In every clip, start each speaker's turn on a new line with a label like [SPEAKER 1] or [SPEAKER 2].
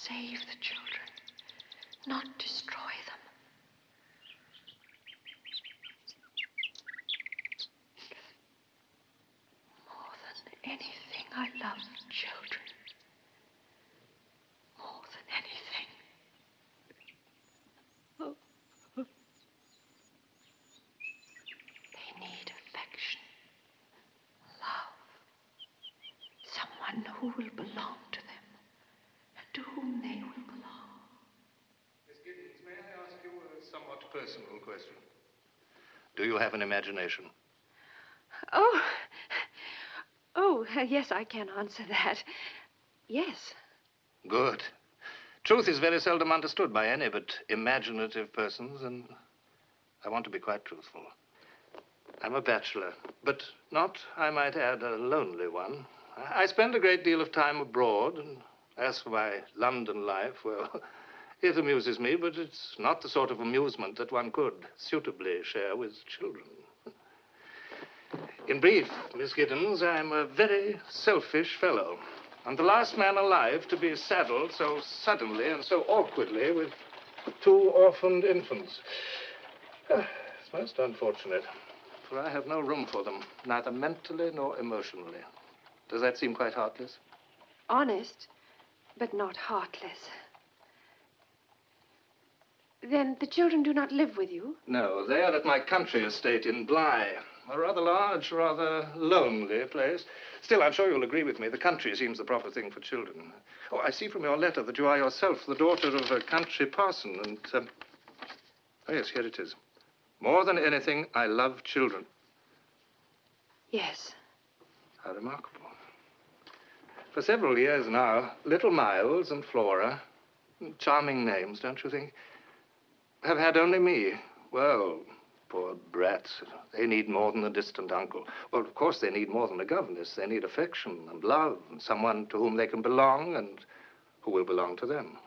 [SPEAKER 1] Save the children, not destroy them. More than anything, I love children. More than anything. They need affection, love, someone who will belong to them, and to whom they will belong.
[SPEAKER 2] Miss Giddens, may I ask you a somewhat personal question? Do you have an imagination?
[SPEAKER 1] Yes, I can answer that. Yes.
[SPEAKER 2] Good. Truth is very seldom understood by any but imaginative persons, and I want to be quite truthful. I'm a bachelor, but not, I might add, a lonely one. I spend a great deal of time abroad, and as for my London life, well, it amuses me, but it's not the sort of amusement that one could suitably share with children. In brief, Miss Giddens, I'm a very selfish fellow. I'm the last man alive to be saddled so suddenly and so awkwardly with 2 orphaned infants. It's most unfortunate, for I have no room for them, neither mentally nor emotionally. Does that seem quite heartless?
[SPEAKER 1] Honest, but not heartless. Then the children do not live with you?
[SPEAKER 2] No, they are at my country estate in Bly. A rather large, rather lonely place. Still, I'm sure you'll agree with me. The country seems the proper thing for children. Oh, I see from your letter that you are yourself the daughter of a country parson, and... Oh, yes, here it is. More than anything, I love children.
[SPEAKER 1] Yes.
[SPEAKER 2] How remarkable. For several years now, little Miles and Flora, charming names, don't you think, have had only me. Well, Poor brats. They need more than a distant uncle. Well, of course, they need more than a governess. They need affection and love and someone to whom they can belong and who will belong to them.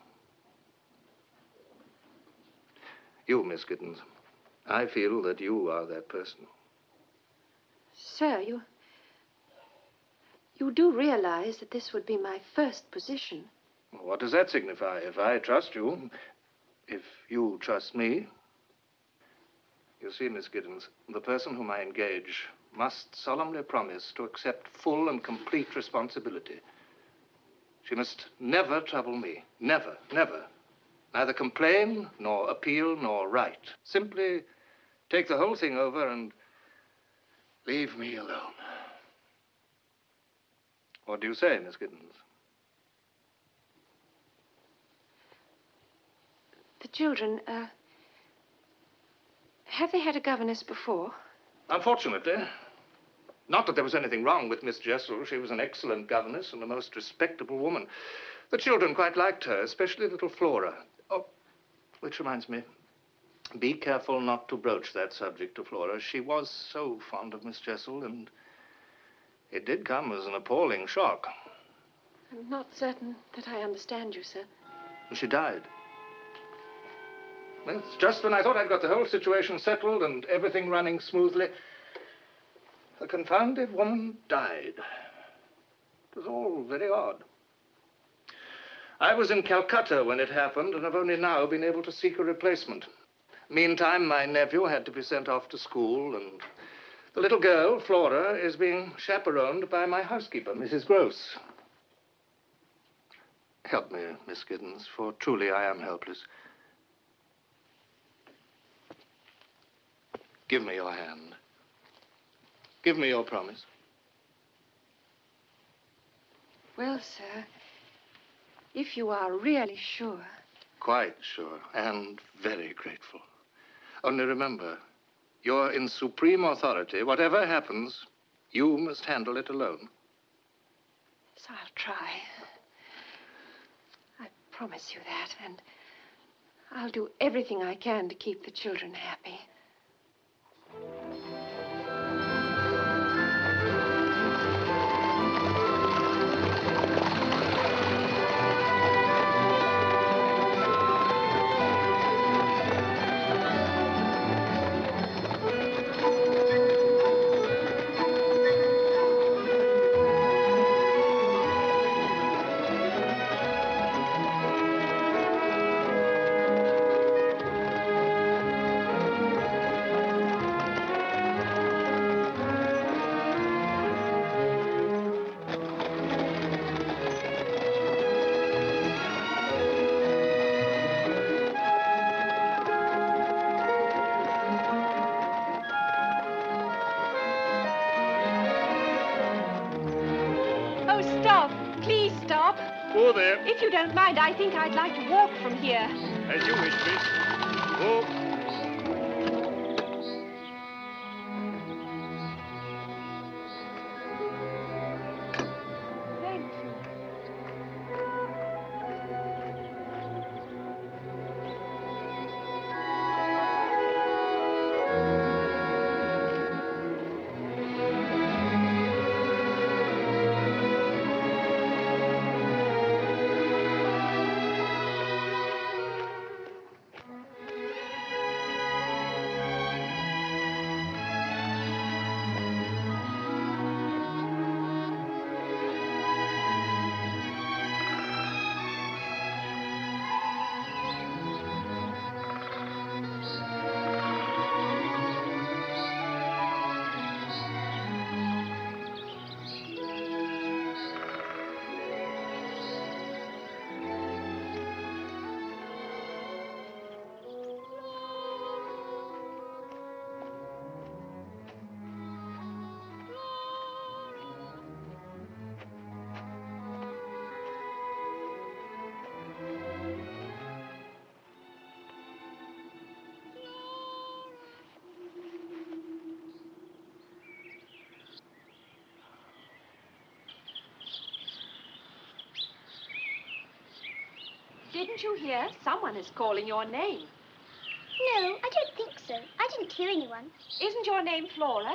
[SPEAKER 2] You, Miss Giddens, I feel that you are that person.
[SPEAKER 3] Sir, you do realize that this would be my first position.
[SPEAKER 2] Well, what does that signify? If I trust you, if you trust me. You see, Miss Giddens, the person whom I engage must solemnly promise to accept full and complete responsibility. She must never trouble me. Never, never. Neither complain, nor appeal, nor write. Simply take the whole thing over and leave me alone. What do you say, Miss Giddens?
[SPEAKER 3] The children, have they had a governess before?
[SPEAKER 2] Unfortunately. Not that there was anything wrong with Miss Jessel. She was an excellent governess and a most respectable woman. The children quite liked her, especially little Flora. Oh, which reminds me, be careful not to broach that subject to Flora. She was so fond of Miss Jessel, and it did come as an appalling shock.
[SPEAKER 3] I'm not certain that I understand you, sir.
[SPEAKER 2] She died. Well, it's just when I thought I'd got the whole situation settled and everything running smoothly, the confounded woman died. It was all very odd. I was in Calcutta when it happened and have only now been able to seek a replacement. Meantime, my nephew had to be sent off to school, and the little girl, Flora, is being chaperoned by my housekeeper, Mrs. Gross. Help me, Miss Giddens, for truly I am helpless. Give me your hand. Give me your promise.
[SPEAKER 3] Well, sir, if you are really sure.
[SPEAKER 2] Quite sure, and very grateful. Only remember, you're in supreme authority. Whatever happens, you must handle it alone.
[SPEAKER 3] Yes, I'll try. I promise you that, and I'll do everything I can to keep the children happy.
[SPEAKER 4] Go there.
[SPEAKER 3] If you don't mind, I think I'd like to walk from here.
[SPEAKER 4] As you wish, miss. Go.
[SPEAKER 3] Thank you. Didn't you hear? Someone is calling your name.
[SPEAKER 5] No, I don't think so. I didn't hear anyone.
[SPEAKER 3] Isn't your name Flora?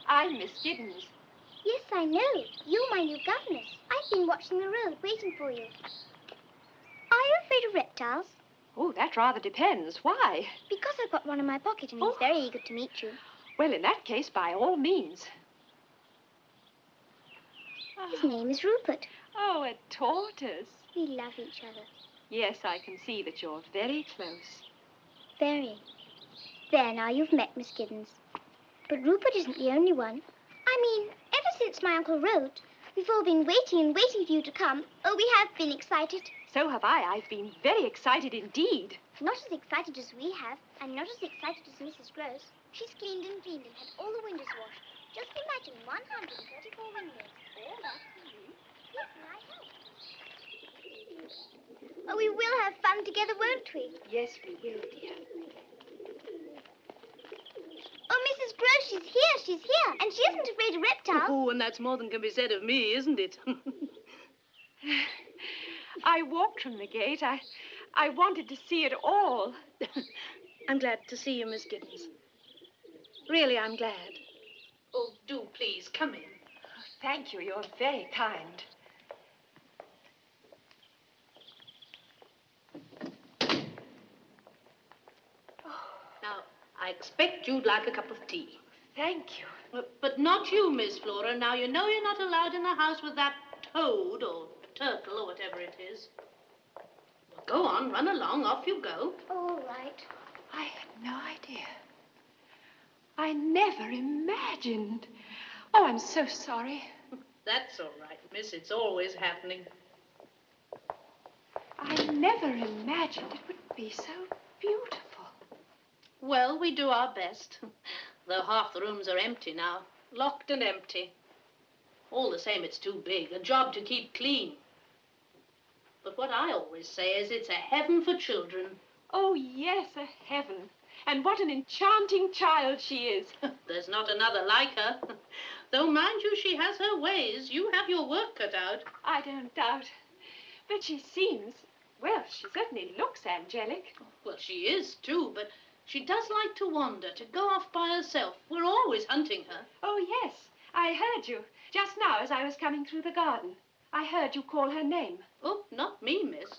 [SPEAKER 3] I'm Miss Giddens.
[SPEAKER 5] Yes, I know. You're my new governess. I've been watching the road, waiting for you. Are you afraid of reptiles?
[SPEAKER 3] Oh, that rather depends. Why?
[SPEAKER 5] Because I've got one in my pocket and he's very eager to meet you.
[SPEAKER 3] Well, in that case, by all means.
[SPEAKER 5] His name is Rupert.
[SPEAKER 3] Oh, a tortoise.
[SPEAKER 5] We love each other.
[SPEAKER 3] Yes, I can see that you're very close.
[SPEAKER 5] Very. There, now you've met Miss Giddens. But Rupert isn't the only one. I mean, ever since my uncle wrote, we've all been waiting and waiting for you to come. Oh, we have been excited.
[SPEAKER 3] So have I. I've been very excited indeed.
[SPEAKER 5] Not as excited as we have, and not as excited as Mrs. Gross. She's cleaned and had all the windows washed. Just imagine 134 windows. All that for you. Yes, and I helped. Oh, we will have fun together, won't we?
[SPEAKER 3] Yes, we will, dear.
[SPEAKER 5] Oh, Mrs. Gross, she's here. And she isn't afraid of reptiles.
[SPEAKER 6] Oh, and that's more than can be said of me, isn't it?
[SPEAKER 3] I walked from the gate. I wanted to see it all.
[SPEAKER 6] I'm glad to see you, Miss Giddens. Really, I'm glad.
[SPEAKER 7] Oh, do please, come in.
[SPEAKER 3] Oh, thank you. You're very kind.
[SPEAKER 6] Now, I expect you'd like a cup of tea.
[SPEAKER 3] Thank you.
[SPEAKER 6] But not you, Miss Flora. Now, you know you're not allowed in the house with that toad or turtle or whatever it is. Well, go on, run along. Off you go.
[SPEAKER 5] All right.
[SPEAKER 3] I had no idea. I never imagined. Oh, I'm so sorry.
[SPEAKER 6] That's all right, miss. It's always happening.
[SPEAKER 3] I never imagined it would be so beautiful.
[SPEAKER 6] Well, we do our best. Though half the rooms are empty now. Locked and empty. All the same, it's too big. A job to keep clean. But what I always say is it's a heaven for children.
[SPEAKER 3] Oh, yes, a heaven. And what an enchanting child she is.
[SPEAKER 6] There's not another like her. Though, mind you, she has her ways. You have your work cut out.
[SPEAKER 3] I don't doubt. But she seems, well, she certainly looks angelic.
[SPEAKER 6] Well, she is, too, but she does like to wander, to go off by herself. We're always hunting her.
[SPEAKER 3] Oh, yes, I heard you just now as I was coming through the garden. I heard you call her name.
[SPEAKER 6] Oh, not me, miss.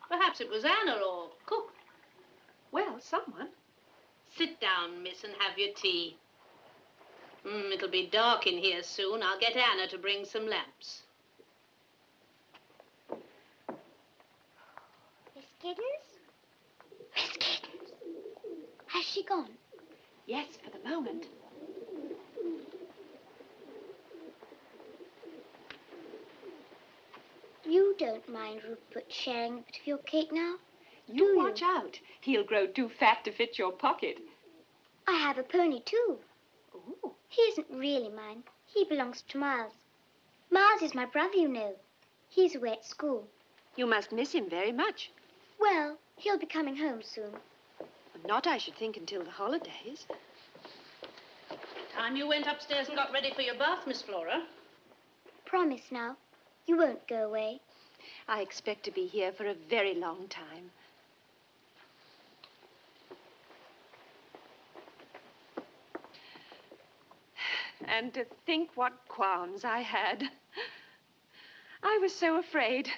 [SPEAKER 6] Perhaps it was Anna or Cook.
[SPEAKER 3] Well, someone.
[SPEAKER 6] Sit down, miss, and have your tea. It'll be dark in here soon. I'll get Anna to bring some lamps.
[SPEAKER 5] Miss Giddens? Miss Giddens? Has she gone?
[SPEAKER 3] Yes, for the moment.
[SPEAKER 5] You don't mind Rupert sharing a bit of your cake now?
[SPEAKER 3] You watch out. He'll grow too fat to fit your pocket.
[SPEAKER 5] I have a pony, too.
[SPEAKER 3] Oh.
[SPEAKER 5] He isn't really mine. He belongs to Miles. Miles is my brother, you know. He's away at school.
[SPEAKER 3] You must miss him very much.
[SPEAKER 5] Well, he'll be coming home soon.
[SPEAKER 3] Not, I should think, until the holidays.
[SPEAKER 6] Time you went upstairs and got ready for your bath, Miss Flora.
[SPEAKER 5] Promise now. You won't go away.
[SPEAKER 3] I expect to be here for a very long time. And to think what qualms I had. I was so afraid.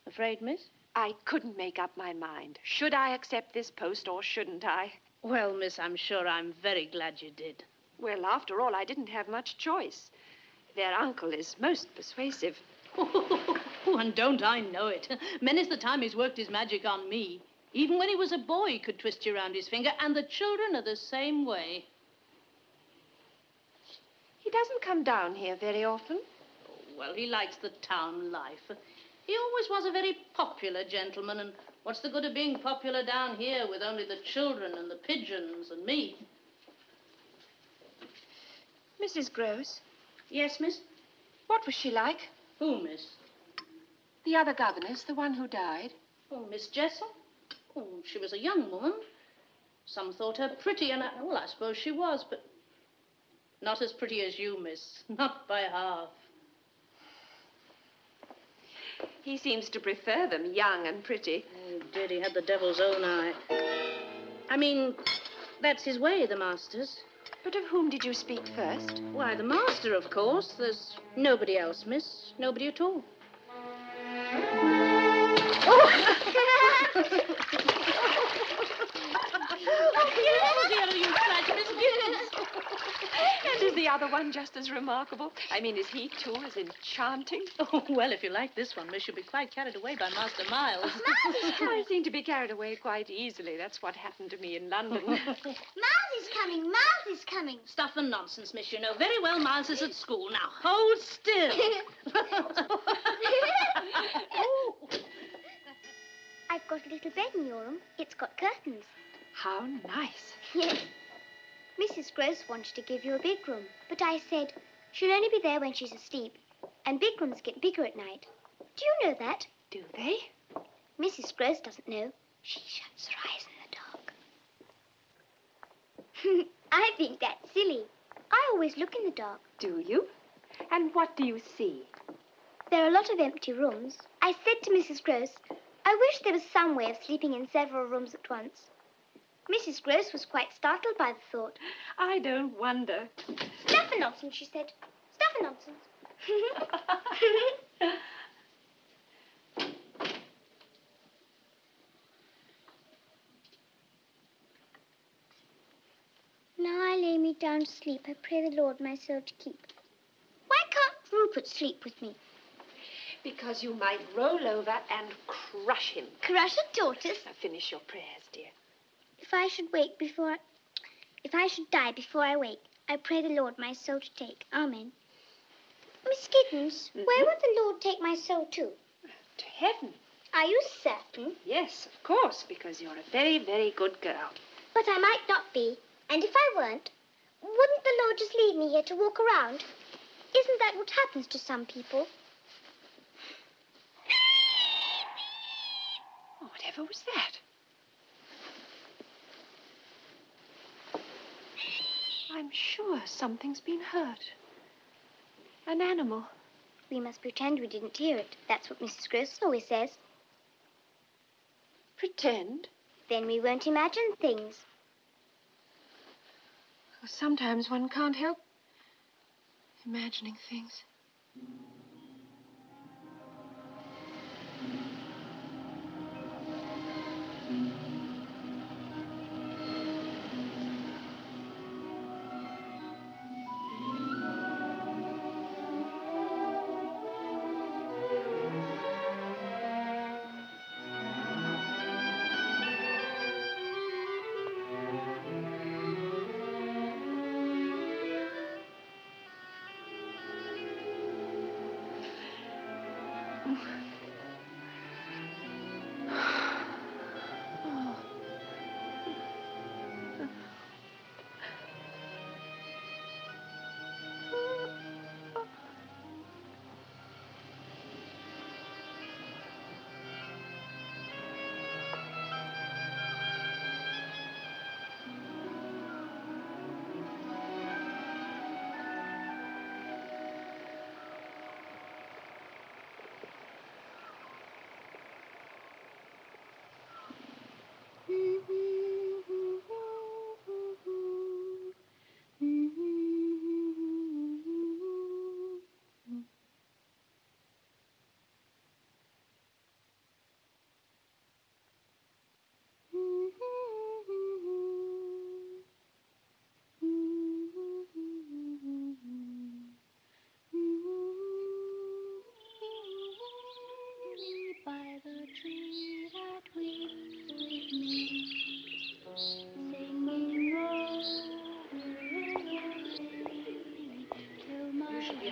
[SPEAKER 6] Afraid, miss?
[SPEAKER 3] I couldn't make up my mind. Should I accept this post or shouldn't I?
[SPEAKER 6] Well, miss, I'm sure I'm very glad you did.
[SPEAKER 3] Well, after all, I didn't have much choice. Their uncle is most persuasive.
[SPEAKER 6] Oh, and don't I know it. Many's the time he's worked his magic on me. Even when he was a boy, he could twist you around his finger, and the children are the same way.
[SPEAKER 3] He doesn't come down here very often.
[SPEAKER 6] Oh, well, he likes the town life. He always was a very popular gentleman, and what's the good of being popular down here with only the children and the pigeons and me?
[SPEAKER 3] Mrs. Gross?
[SPEAKER 6] Yes, miss?
[SPEAKER 3] What was she like?
[SPEAKER 6] Who, miss?
[SPEAKER 3] The other governess, the one who died.
[SPEAKER 6] Oh, Miss Jessel? Oh, she was a young woman. Some thought her pretty, and well, I suppose she was, but not as pretty as you, miss. Not by half.
[SPEAKER 3] He seems to prefer them young and pretty.
[SPEAKER 6] Oh, did he had the devil's own eye. I mean, that's his way, the master's.
[SPEAKER 3] But of whom did you speak first?
[SPEAKER 6] Why, the master, of course. There's nobody else, miss. Nobody at all. Oh, dear, you such Miss Gibbons.
[SPEAKER 3] And is the other one just as remarkable? I mean, is he, too, as enchanting?
[SPEAKER 6] Oh, well, if you like this one, miss, you'll be quite carried away by Master Miles.
[SPEAKER 3] I seem to be carried away quite easily. That's what happened to me in London.
[SPEAKER 5] Miles is coming. Miles is coming.
[SPEAKER 6] Stuff and nonsense, miss. You know very well Miles is at school. Now, hold still.
[SPEAKER 5] I've got a little bed in your room. It's got curtains.
[SPEAKER 3] How nice.
[SPEAKER 5] Yes. Mrs. Gross wanted to give you a big room, but I said she'll only be there when she's asleep, and big rooms get bigger at night. Do you know that?
[SPEAKER 3] Do they?
[SPEAKER 5] Mrs. Gross doesn't know. She shuts her eyes in the dark. I think that's silly. I always look in the dark.
[SPEAKER 3] Do you? And what do you see?
[SPEAKER 5] There are a lot of empty rooms. I said to Mrs. Gross, I wish there was some way of sleeping in several rooms at once. Mrs. Gross was quite startled by the thought.
[SPEAKER 3] I don't wonder.
[SPEAKER 5] Stuff and nonsense, she said. Stuff and nonsense. Now I lay me down to sleep. I pray the Lord my soul to keep. Why can't Rupert sleep with me?
[SPEAKER 3] Because you might roll over and crush him.
[SPEAKER 5] Crush a tortoise?
[SPEAKER 3] Now finish your prayers, dear.
[SPEAKER 5] If I should die before I wake, I pray the Lord my soul to take. Amen. Miss Giddens, where would the Lord take my soul to?
[SPEAKER 3] To heaven.
[SPEAKER 5] Are you certain?
[SPEAKER 3] Yes, of course, because you're a very, very good girl.
[SPEAKER 5] But I might not be. And if I weren't, wouldn't the Lord just leave me here to walk around? Isn't that what happens to some people?
[SPEAKER 3] Oh, whatever was that? I'm sure something's been hurt. An animal.
[SPEAKER 5] We must pretend we didn't hear it. That's what Mrs. Gross always says.
[SPEAKER 3] Pretend?
[SPEAKER 5] Then we won't imagine things.
[SPEAKER 3] Well, sometimes one can't help imagining things.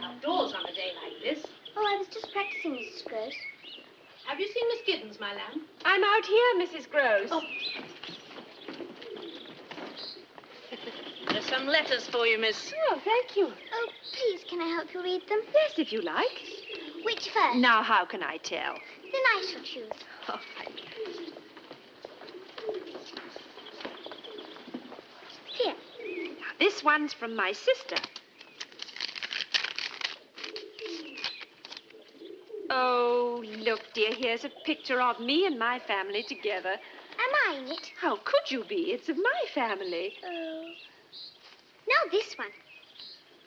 [SPEAKER 6] Outdoors on a day like this.
[SPEAKER 5] Oh, I was just practicing, Mrs. Gross.
[SPEAKER 6] Have you seen Miss Giddens, my lamb?
[SPEAKER 3] I'm out here, Mrs. Gross.
[SPEAKER 6] Oh. There's some letters for you, miss.
[SPEAKER 3] Oh, thank you.
[SPEAKER 5] Oh, please, can I help you read them?
[SPEAKER 3] Yes, if you like.
[SPEAKER 5] Which first?
[SPEAKER 3] Now, how can I tell?
[SPEAKER 5] Then I shall choose.
[SPEAKER 3] Oh, thank you.
[SPEAKER 5] Here.
[SPEAKER 3] Now, this one's from my sister. Oh, look, dear, here's a picture of me and my family together.
[SPEAKER 5] Am I in it?
[SPEAKER 3] How could you be? It's of my family.
[SPEAKER 5] Oh. Now this one.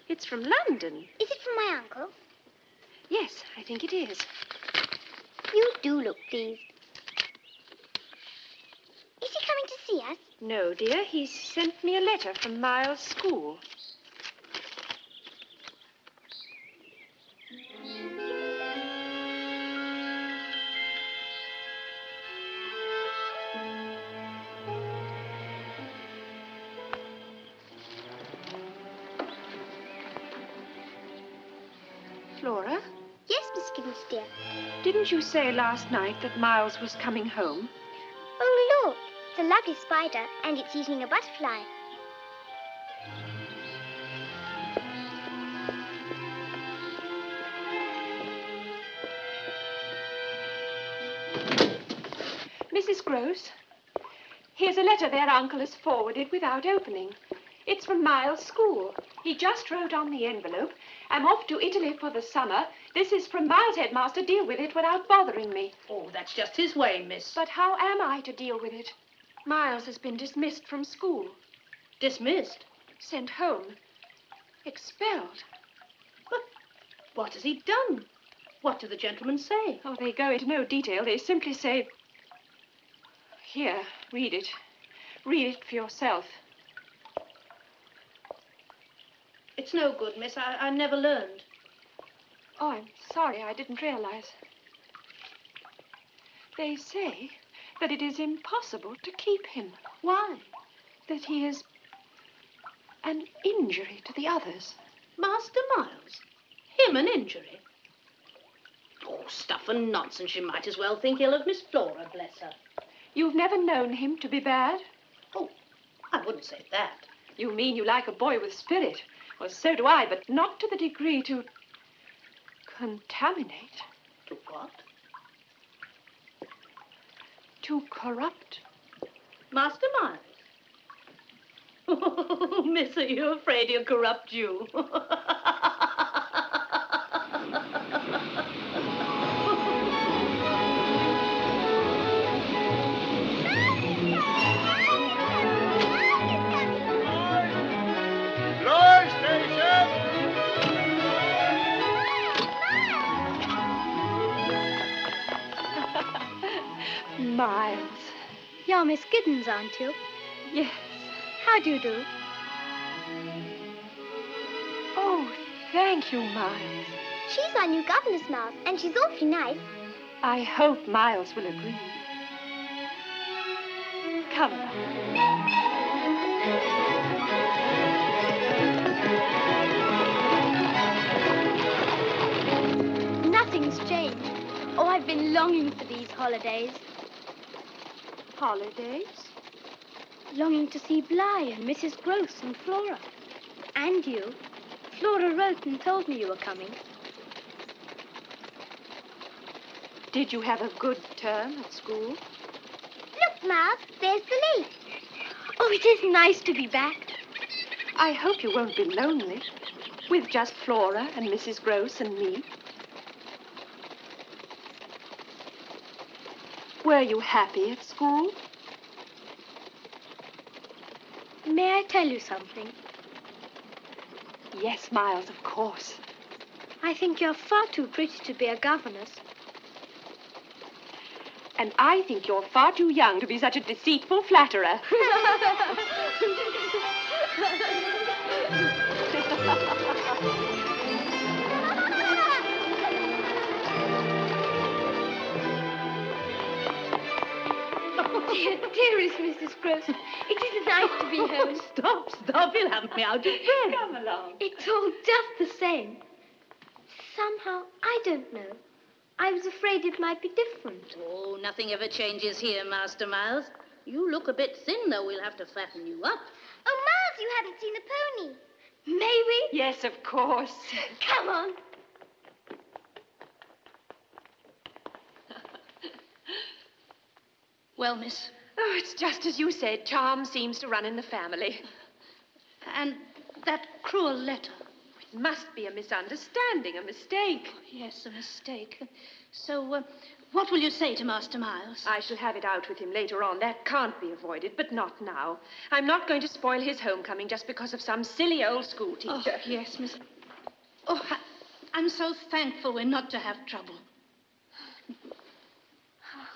[SPEAKER 3] It's from London.
[SPEAKER 5] Is it from my uncle?
[SPEAKER 3] Yes, I think it is.
[SPEAKER 5] You do look pleased. Is he coming to see us?
[SPEAKER 3] No, dear. He sent me a letter from Miles' school. Flora?
[SPEAKER 5] Yes, Miss Gibbons, dear.
[SPEAKER 3] Didn't you say last night that Miles was coming home?
[SPEAKER 5] Oh, look. It's a lovely spider, and it's eating a butterfly.
[SPEAKER 3] Mrs. Gross, here's a letter their uncle has forwarded without opening. It's from Miles' school. He just wrote on the envelope, I'm off to Italy for the summer. This is from Miles' headmaster. Deal with it without bothering me.
[SPEAKER 6] Oh, that's just his way, miss.
[SPEAKER 3] But how am I to deal with it? Miles has been dismissed from school.
[SPEAKER 6] Dismissed?
[SPEAKER 3] Sent home. Expelled.
[SPEAKER 6] But what has he done? What do the gentlemen say?
[SPEAKER 3] Oh, they go into no detail. They simply say... Here, read it. Read it for yourself.
[SPEAKER 6] It's no good, miss. I never learned.
[SPEAKER 3] Oh, I'm sorry. I didn't realize. They say that it is impossible to keep him.
[SPEAKER 6] Why?
[SPEAKER 3] That he is an injury to the others.
[SPEAKER 6] Master Miles? Him an injury? Oh, stuff and nonsense. You might as well think ill of Miss Flora, bless her.
[SPEAKER 3] You've never known him to be bad?
[SPEAKER 6] Oh, I wouldn't say that.
[SPEAKER 3] You mean you like a boy with spirit? Well, so do I, but not to the degree to contaminate.
[SPEAKER 6] To what?
[SPEAKER 3] To corrupt.
[SPEAKER 6] Master Miles? Oh, miss, are you afraid he'll corrupt you?
[SPEAKER 3] Miles.
[SPEAKER 5] You're Miss Giddens, aren't you?
[SPEAKER 3] Yes.
[SPEAKER 5] How do you do?
[SPEAKER 3] Oh, thank you, Miles.
[SPEAKER 5] She's our new governess, Miles, and she's awfully nice.
[SPEAKER 3] I hope Miles will agree. Come along.
[SPEAKER 5] Nothing's changed. Oh, I've been longing for these holidays.
[SPEAKER 3] Holidays?
[SPEAKER 5] Longing to see Bly and Mrs. Gross and Flora. And you. Flora wrote and told me you were coming.
[SPEAKER 3] Did you have a good term at school?
[SPEAKER 5] Look, Miles, there's the lake. Oh, it is nice to be back.
[SPEAKER 3] I hope you won't be lonely, with just Flora and Mrs. Gross and me. Were you happy at school?
[SPEAKER 5] May I tell you something?
[SPEAKER 3] Yes, Miles, of course.
[SPEAKER 5] I think you're far too pretty to be a governess.
[SPEAKER 3] And I think you're far too young to be such a deceitful flatterer.
[SPEAKER 5] Dearest Mrs. Gross, it is nice to be home.
[SPEAKER 6] Stop. You'll have me out of bed.
[SPEAKER 3] Come along.
[SPEAKER 5] It's all just the same. Somehow, I don't know. I was afraid it might be different.
[SPEAKER 6] Oh, nothing ever changes here, Master Miles. You look a bit thin, though. We'll have to fatten you up.
[SPEAKER 5] Oh, Miles, you haven't seen the pony. May we?
[SPEAKER 3] Yes, of course.
[SPEAKER 5] Come on.
[SPEAKER 6] Well, miss?
[SPEAKER 3] Oh, it's just as you said. Charm seems to run in the family.
[SPEAKER 6] And that cruel letter.
[SPEAKER 3] must be a misunderstanding, a mistake.
[SPEAKER 6] Oh, yes, a mistake. So, what will you say to Master Miles?
[SPEAKER 3] I shall have it out with him later on. That can't be avoided, but not now. I'm not going to spoil his homecoming just because of some silly old school teacher.
[SPEAKER 6] Oh, yes, Miss... Oh, I'm so thankful we're not to have trouble.
[SPEAKER 3] Oh,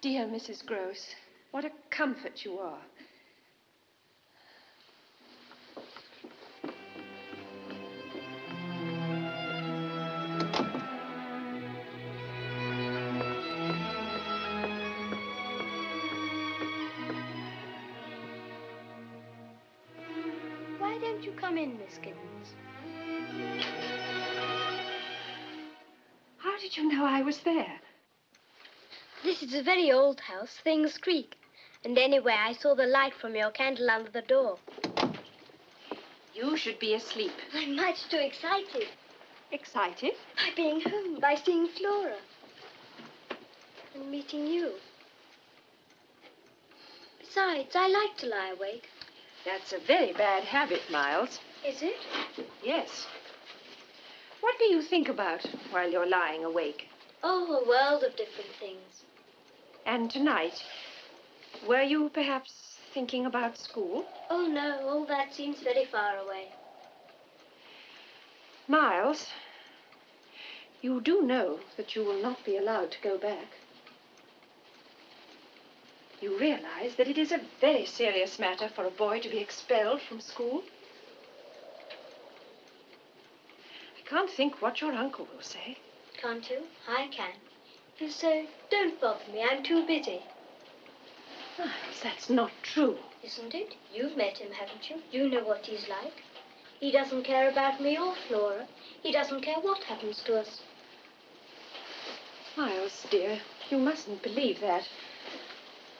[SPEAKER 3] dear Mrs. Gross, what a comfort you are.
[SPEAKER 5] Why don't you come in, Miss Giddens?
[SPEAKER 3] How did you know I was there?
[SPEAKER 5] This is a very old house. Things creak. And anyway, I saw the light from your candle under the door.
[SPEAKER 3] You should be asleep.
[SPEAKER 5] I'm much too excited.
[SPEAKER 3] Excited?
[SPEAKER 5] By being home, by seeing Flora. And meeting you. Besides, I like to lie awake.
[SPEAKER 3] That's a very bad habit, Miles.
[SPEAKER 5] Is it?
[SPEAKER 3] Yes. What do you think about while you're lying awake?
[SPEAKER 5] Oh, a world of different things.
[SPEAKER 3] And tonight, were you perhaps thinking about school?
[SPEAKER 5] Oh, no, all that seems very far away.
[SPEAKER 3] Miles, you do know that you will not be allowed to go back. You realize that it is a very serious matter for a boy to be expelled from school? I can't think what your uncle will say.
[SPEAKER 5] Can't you? I can. He'll say, don't bother me, I'm too busy.
[SPEAKER 3] Miles, that's not true.
[SPEAKER 5] Isn't it? You've met him, haven't you? You know what he's like. He doesn't care about me or Flora. He doesn't care what happens to us.
[SPEAKER 3] Miles, dear, you mustn't believe that.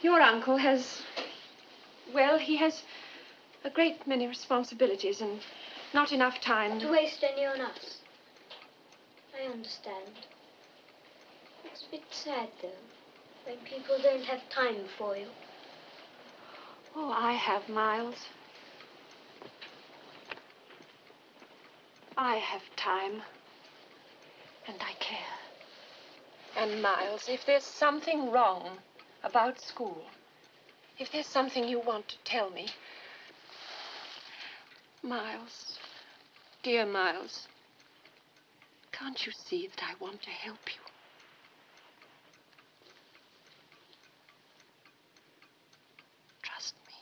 [SPEAKER 3] Your uncle has... well, he has a great many responsibilities and not enough time...
[SPEAKER 5] To waste any on us. I understand. It's a bit sad, though, when people don't have time for you.
[SPEAKER 3] Oh, I have, Miles. I have time. And I care. And, Miles, if there's something wrong about school, if there's something you want to tell me... Miles, dear Miles, can't you see that I want to help you? Trust me.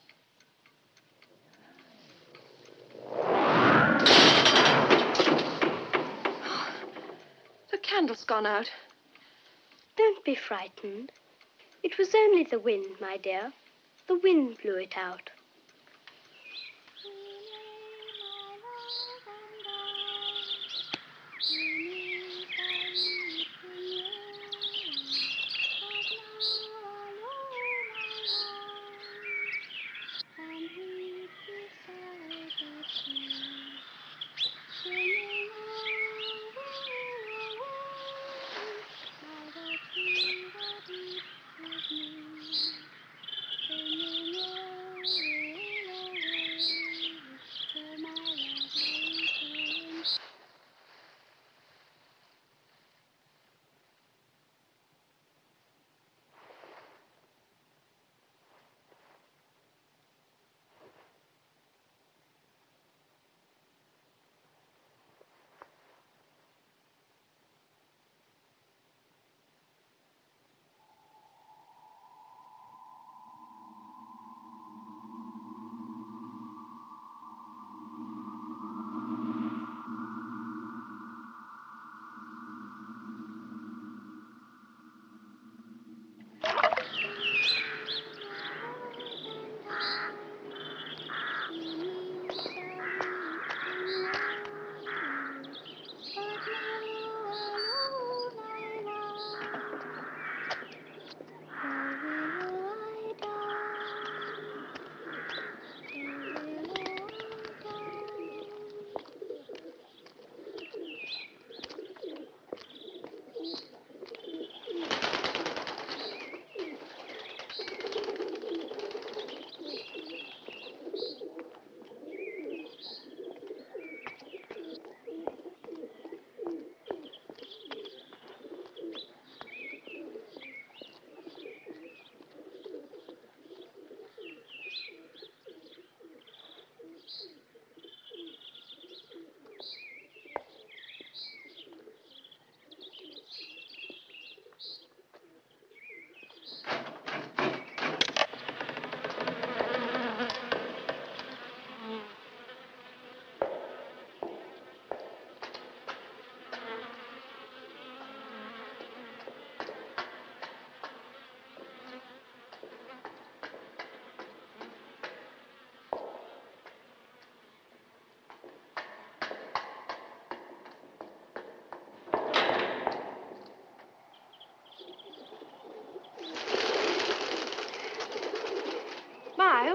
[SPEAKER 3] The candle's gone out.
[SPEAKER 5] Don't be frightened. It was only the wind, my dear. The wind blew it out.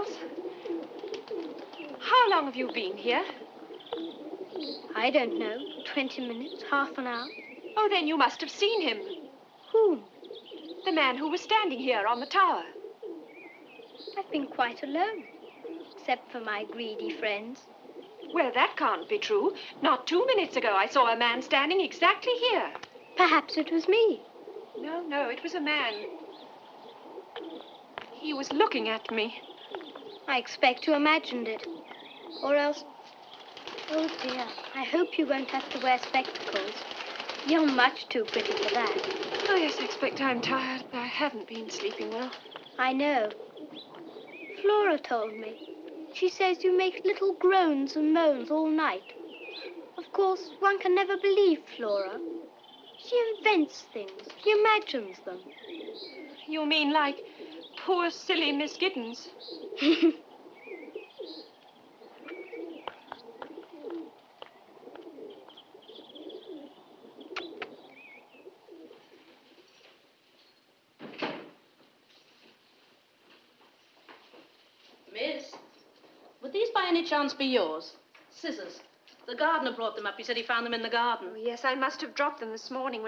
[SPEAKER 3] Miles. How long have you been here?
[SPEAKER 8] I don't know. 20 minutes, half an hour.
[SPEAKER 3] Oh, then you must have seen him.
[SPEAKER 8] Whom?
[SPEAKER 3] The man who was standing here on the tower.
[SPEAKER 8] I've been quite alone, except for my greedy friends.
[SPEAKER 3] Well, that can't be true. Not 2 minutes ago, I saw a man standing exactly here.
[SPEAKER 8] Perhaps it was me.
[SPEAKER 3] No, it was a man. He was looking at me.
[SPEAKER 8] I expect you imagined it. Or else... Oh, dear. I hope you won't have to wear spectacles. You're much too pretty for that.
[SPEAKER 3] Oh, yes, I expect I'm tired. I haven't been sleeping well.
[SPEAKER 8] I know. Flora told me. She says you make little groans and moans all night. Of course, one can never believe Flora. She invents things. She imagines them.
[SPEAKER 3] You mean like poor, silly Miss Giddens?
[SPEAKER 6] Miss, would these by any chance be yours? Scissors. The gardener brought them up. He said he found them in the garden.
[SPEAKER 3] Oh, yes, I must have dropped them this morning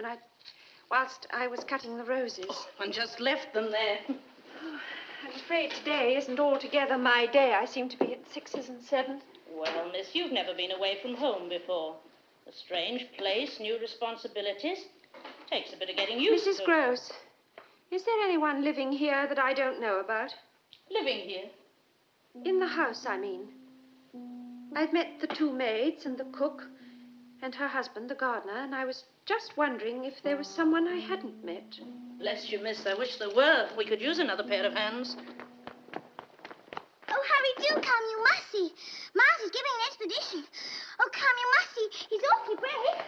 [SPEAKER 3] whilst I was cutting the roses.
[SPEAKER 6] Oh, and just left them there.
[SPEAKER 3] Oh, I'm afraid today isn't altogether my day. I seem to be at 6s and 7s.
[SPEAKER 6] Well, miss, you've never been away from home before. A strange place, new responsibilities. Takes a bit of getting used to.
[SPEAKER 3] Mrs. Gross, is there anyone living here that I don't know about?
[SPEAKER 6] Living here?
[SPEAKER 3] In the house, I mean. I've met the 2 maids and the cook and her husband, the gardener, and I was just wondering if there was someone I hadn't met.
[SPEAKER 6] Bless you, miss. I wish there were. We could use another pair of hands.
[SPEAKER 5] Oh, hurry, do come, you must see. Miles is giving an expedition. Oh, come, you must see. He's awfully brave.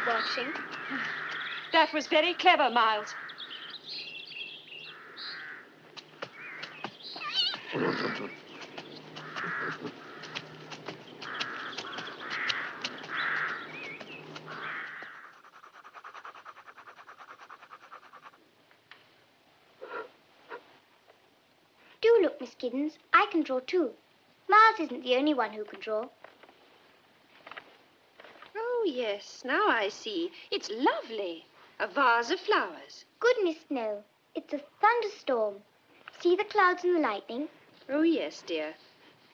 [SPEAKER 8] Watching.
[SPEAKER 3] That was very clever, Miles.
[SPEAKER 5] Do look, Miss Giddens. I can draw too. Miles isn't the only one who can draw.
[SPEAKER 3] Oh, yes, now I see. It's lovely. A vase of flowers.
[SPEAKER 5] Goodness, no. It's a thunderstorm. See the clouds and the lightning?
[SPEAKER 3] Oh, yes, dear.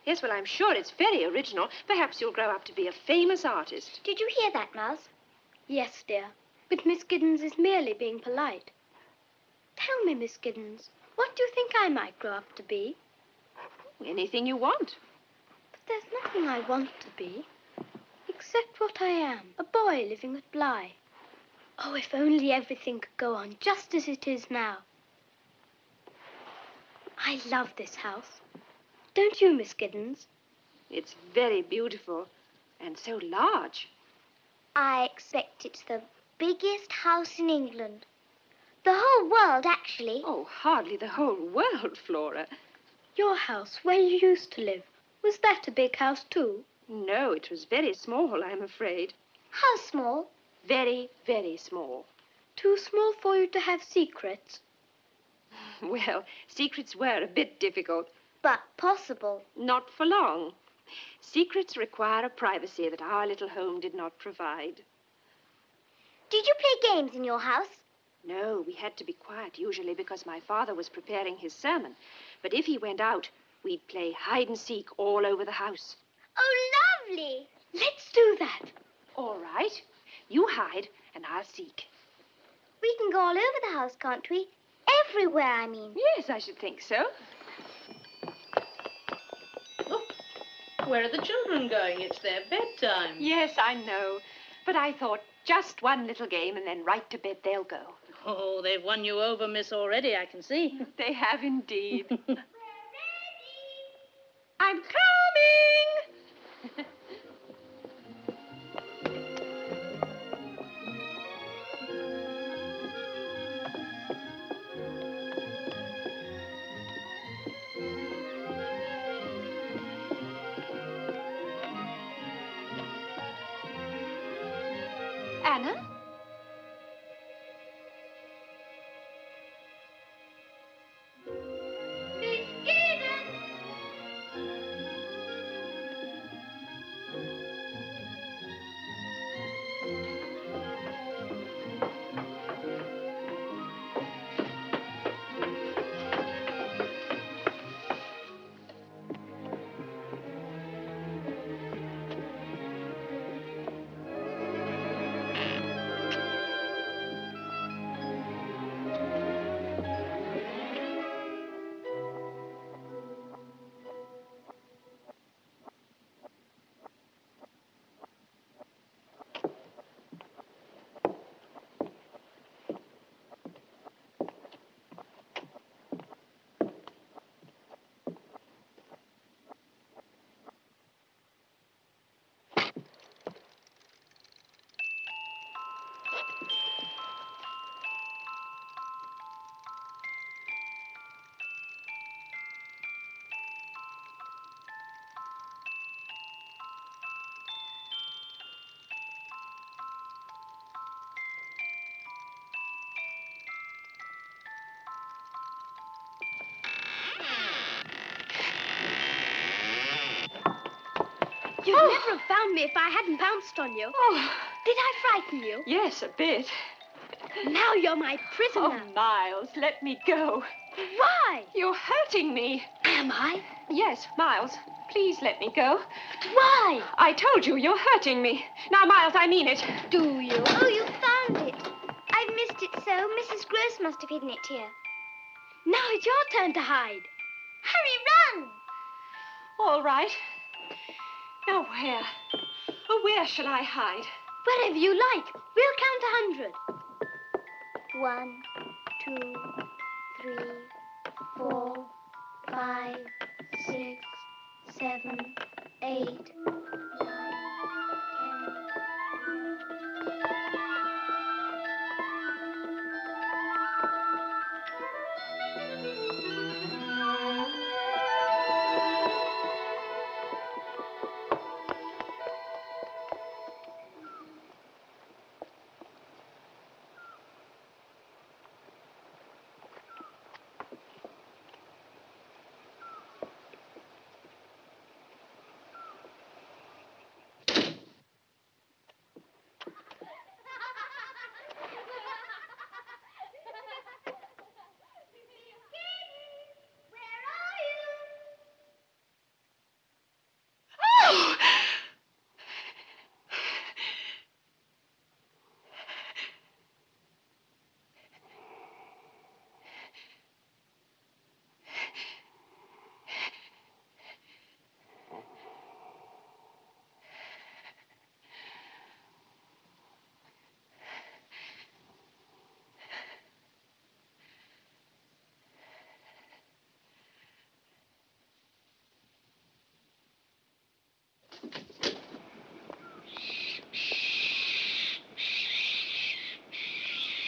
[SPEAKER 3] Yes, well, I'm sure it's very original. Perhaps you'll grow up to be a famous artist.
[SPEAKER 5] Did you hear that, Miles?
[SPEAKER 8] Yes, dear. But Miss Giddens is merely being polite. Tell me, Miss Giddens, what do you think I might grow up to be?
[SPEAKER 3] Anything you want.
[SPEAKER 8] But there's nothing I want to be. Except what I am, a boy living at Bly. Oh, if only everything could go on just as it is now. I love this house. Don't you, Miss Giddens?
[SPEAKER 3] It's very beautiful and so large.
[SPEAKER 5] I expect it's the biggest house in England. The whole world, actually.
[SPEAKER 3] Oh, hardly the whole world, Flora.
[SPEAKER 8] Your house, where you used to live, was that a big house too?
[SPEAKER 3] No, it was very small, I'm afraid.
[SPEAKER 5] How small?
[SPEAKER 3] Very, very small.
[SPEAKER 8] Too small for you to have secrets?
[SPEAKER 3] Well, secrets were a bit difficult.
[SPEAKER 5] But possible.
[SPEAKER 3] Not for long. Secrets require a privacy that our little home did not provide.
[SPEAKER 5] Did you play games in your house?
[SPEAKER 3] No, we had to be quiet usually because my father was preparing his sermon. But if he went out, we'd play hide and seek all over the house.
[SPEAKER 5] Oh, lovely.
[SPEAKER 8] Let's do that.
[SPEAKER 3] All right. You hide and I'll seek.
[SPEAKER 5] We can go all over the house, can't we? Everywhere, I mean.
[SPEAKER 3] Yes, I should think so.
[SPEAKER 6] Where are the children going? It's their bedtime.
[SPEAKER 3] Yes, I know. But I thought just one little game and then right to bed they'll go.
[SPEAKER 6] Oh, they've won you over, miss, already, I can see.
[SPEAKER 3] They have indeed. I'm coming! Anna?
[SPEAKER 8] You'd never have found me if I hadn't pounced on you.
[SPEAKER 3] Oh.
[SPEAKER 8] Did I frighten you?
[SPEAKER 3] Yes, a bit.
[SPEAKER 8] Now you're my prisoner.
[SPEAKER 3] Oh, Miles, let me go.
[SPEAKER 8] Why?
[SPEAKER 3] You're hurting me.
[SPEAKER 8] Am I?
[SPEAKER 3] Yes, Miles, please let me go.
[SPEAKER 8] Why?
[SPEAKER 3] I told you, you're hurting me. Now, Miles, I mean it.
[SPEAKER 8] Do you?
[SPEAKER 5] Oh, you found it. I've missed it so. Mrs. Gross must have hidden it here.
[SPEAKER 8] Now it's your turn to hide.
[SPEAKER 5] Hurry, run!
[SPEAKER 3] All right. Now, where? Oh, where shall I hide?
[SPEAKER 8] Wherever you like. We'll count 100.
[SPEAKER 5] 1, 2, 3, 4, 5, 6, 7, 8, 9,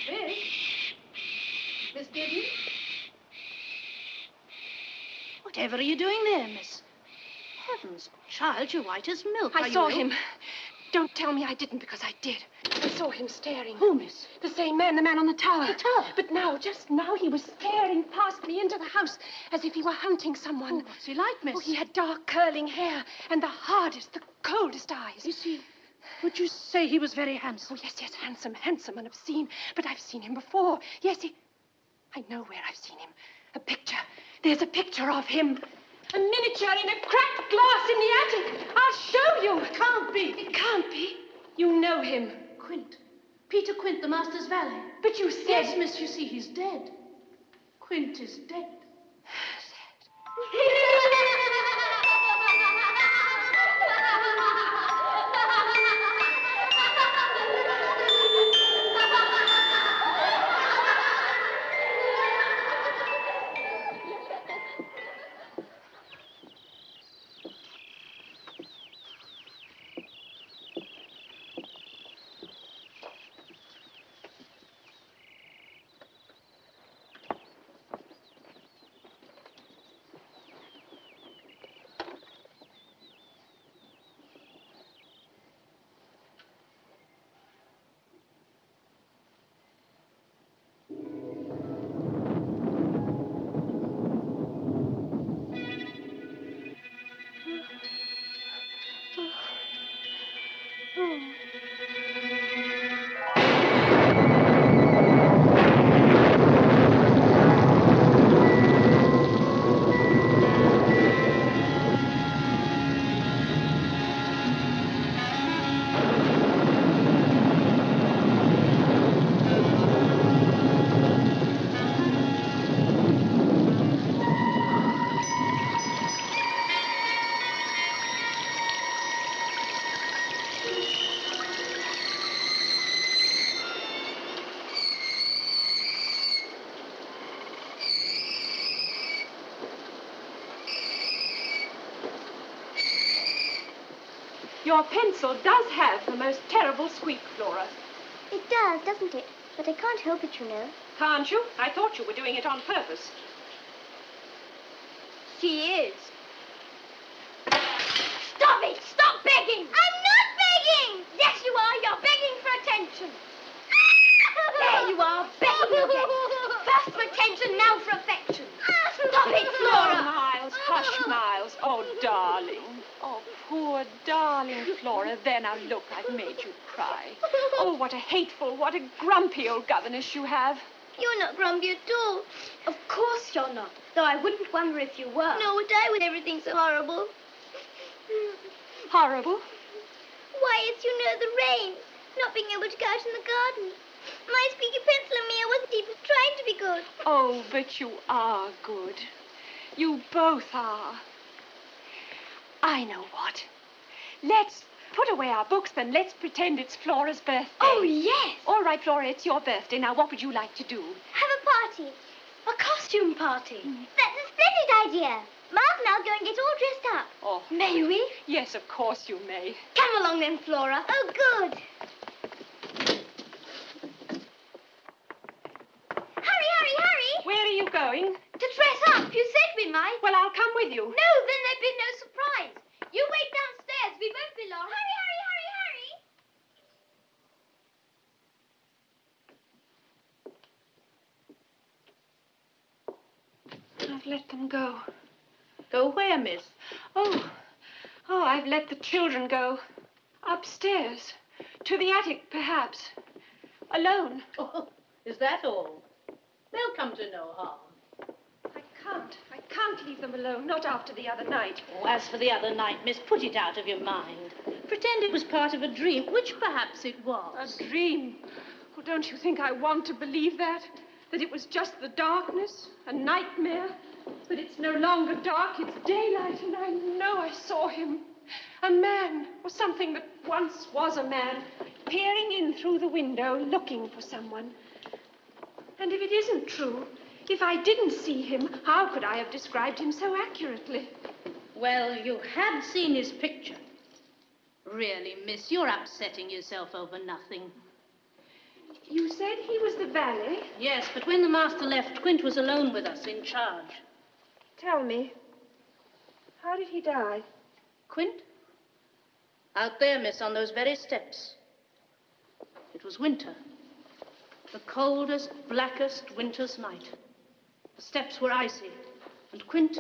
[SPEAKER 5] 10.
[SPEAKER 6] Miss Giddens? Whatever are you doing there, miss? Heavens, child, you're white as milk.
[SPEAKER 3] I saw him. Don't tell me I didn't, because I did. I saw him staring.
[SPEAKER 6] Who, miss?
[SPEAKER 3] The same man, the man on the tower.
[SPEAKER 6] The tower?
[SPEAKER 3] But now, just now, he was staring past me into the house as if he were hunting someone.
[SPEAKER 6] Oh, what's he like, miss?
[SPEAKER 3] Oh, he had dark curling hair and the hardest, the coldest eyes.
[SPEAKER 6] Is he... Would you say he was very handsome?
[SPEAKER 3] Oh, yes, yes, handsome, handsome and obscene. But I've seen him before. Yes, I know where I've seen him. A picture. There's a picture of him. A miniature in a cracked glass in the attic. I'll show you.
[SPEAKER 6] It can't be.
[SPEAKER 3] It can't be. You know him.
[SPEAKER 6] Quint. Peter Quint, the master's valet.
[SPEAKER 3] But you said...
[SPEAKER 6] Yes, miss, you see, he's dead. Quint is dead.
[SPEAKER 3] Your pencil does have the most terrible squeak, Flora.
[SPEAKER 5] It does, doesn't it? But I can't help it, you know.
[SPEAKER 3] Can't you? I thought you were doing it on purpose.
[SPEAKER 8] She is.
[SPEAKER 5] Stop it! Stop begging! I'm not begging! Yes, you are. You're begging for attention. There you are, begging again. First for attention, now for affection. Stop it, Flora!
[SPEAKER 3] Oh, Miles, hush, Miles. Oh, darling. Oh, poor darling Flora. There, now look, I've made you cry. Oh, what a hateful, what a grumpy old governess you have.
[SPEAKER 5] You're not grumpy at all.
[SPEAKER 8] Of course you're not, though I wouldn't wonder if you were.
[SPEAKER 5] No, would I with everything so horrible?
[SPEAKER 3] Horrible?
[SPEAKER 5] Why, it's, you know, the rain. Not being able to go out in the garden. My squeaky pencil and me, I wasn't even trying to be good.
[SPEAKER 3] Oh, but you are good. You both are. I know what. Let's put away our books, then let's pretend it's Flora's birthday.
[SPEAKER 5] Oh, yes.
[SPEAKER 3] All right, Flora, it's your birthday. Now, what would you like to do?
[SPEAKER 5] Have a party.
[SPEAKER 8] A costume party.
[SPEAKER 5] That's a splendid idea. Mark and I'll go and get all dressed up.
[SPEAKER 3] Oh,
[SPEAKER 8] May we?
[SPEAKER 3] yes, of course you may.
[SPEAKER 8] Come along then, Flora.
[SPEAKER 5] Oh, good. Hurry, hurry, hurry.
[SPEAKER 3] Where are you going?
[SPEAKER 8] To dress up. You said we might.
[SPEAKER 3] Well, I'll come with you.
[SPEAKER 8] No, then there'd be no surprise. You wait downstairs. We won't be long.
[SPEAKER 5] Hurry, hurry, hurry, hurry.
[SPEAKER 3] I've let them go.
[SPEAKER 6] Go where, miss?
[SPEAKER 3] Oh, I've let the children go. Upstairs. To the attic, perhaps. Alone.
[SPEAKER 6] Oh, is that all? They'll come to no harm.
[SPEAKER 3] I can't leave them alone, not after the other night.
[SPEAKER 6] Oh, as for the other night, miss, put it out of your mind. Pretend it was part of a dream, which perhaps it was.
[SPEAKER 3] A dream? Oh, don't you think I want to believe that? That it was just the darkness, a nightmare? But it's no longer dark, it's daylight, and I know I saw him. A man, or something that once was a man, peering in through the window, looking for someone. And if it isn't true, if I didn't see him, how could I have described him so accurately?
[SPEAKER 6] Well, you had seen his picture. Really, miss, you're upsetting yourself over nothing.
[SPEAKER 3] You said he was the valet?
[SPEAKER 6] Yes, but when the master left, Quint was alone with us, in charge.
[SPEAKER 3] Tell me, how did he die?
[SPEAKER 6] Quint? Out there, miss, on those very steps. It was winter. The coldest, blackest winter's night. The steps were icy. And Quint,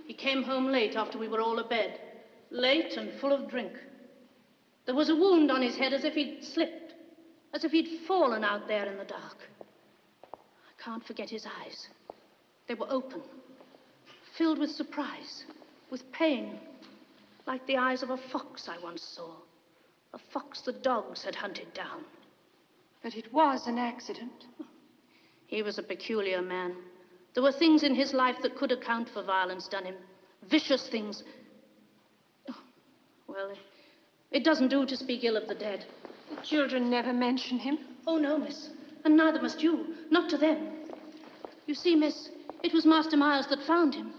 [SPEAKER 6] he came home late after we were all abed. Late and full of drink. There was a wound on his head as if he'd slipped. As if he'd fallen out there in the dark. I can't forget his eyes. They were open. Filled with surprise. With pain. Like the eyes of a fox I once saw. A fox the dogs had hunted down.
[SPEAKER 3] But it was an accident.
[SPEAKER 6] He was a peculiar man. There were things in his life that could account for violence done him. Vicious things. Oh, well, it doesn't do to speak ill of the dead.
[SPEAKER 3] The children never mention him.
[SPEAKER 6] Oh, no, miss. And neither must you. Not to them. You see, miss, it was Master Miles that found him.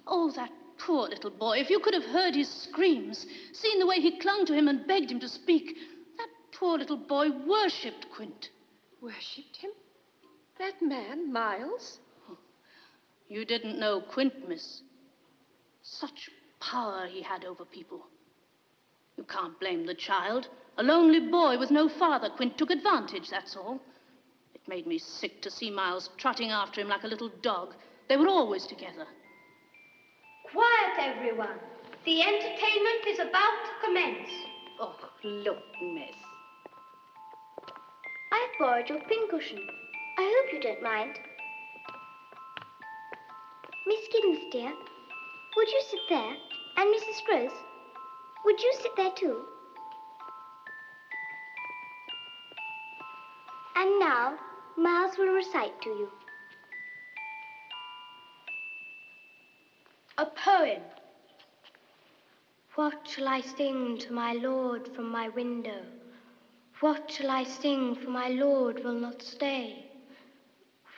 [SPEAKER 6] Oh, that poor little boy. If you could have heard his screams, seen the way he clung to him and begged him to speak. That poor little boy worshipped Quint.
[SPEAKER 3] Worshipped him? That man, Miles?
[SPEAKER 6] You didn't know Quint, miss. Such power he had over people. You can't blame the child. A lonely boy with no father. Quint took advantage, that's all. It made me sick to see Miles trotting after him like a little dog. They were always together.
[SPEAKER 8] Quiet, everyone. The entertainment is about to commence.
[SPEAKER 6] Oh, look, miss.
[SPEAKER 5] I've borrowed your pincushion. I hope you don't mind. Miss Giddens, dear, would you sit there? And Mrs. Gross, would you sit there too? And now, Miles will recite to you.
[SPEAKER 8] A poem. What shall I sing to my lord from my window? What shall I sing, for my lord will not stay?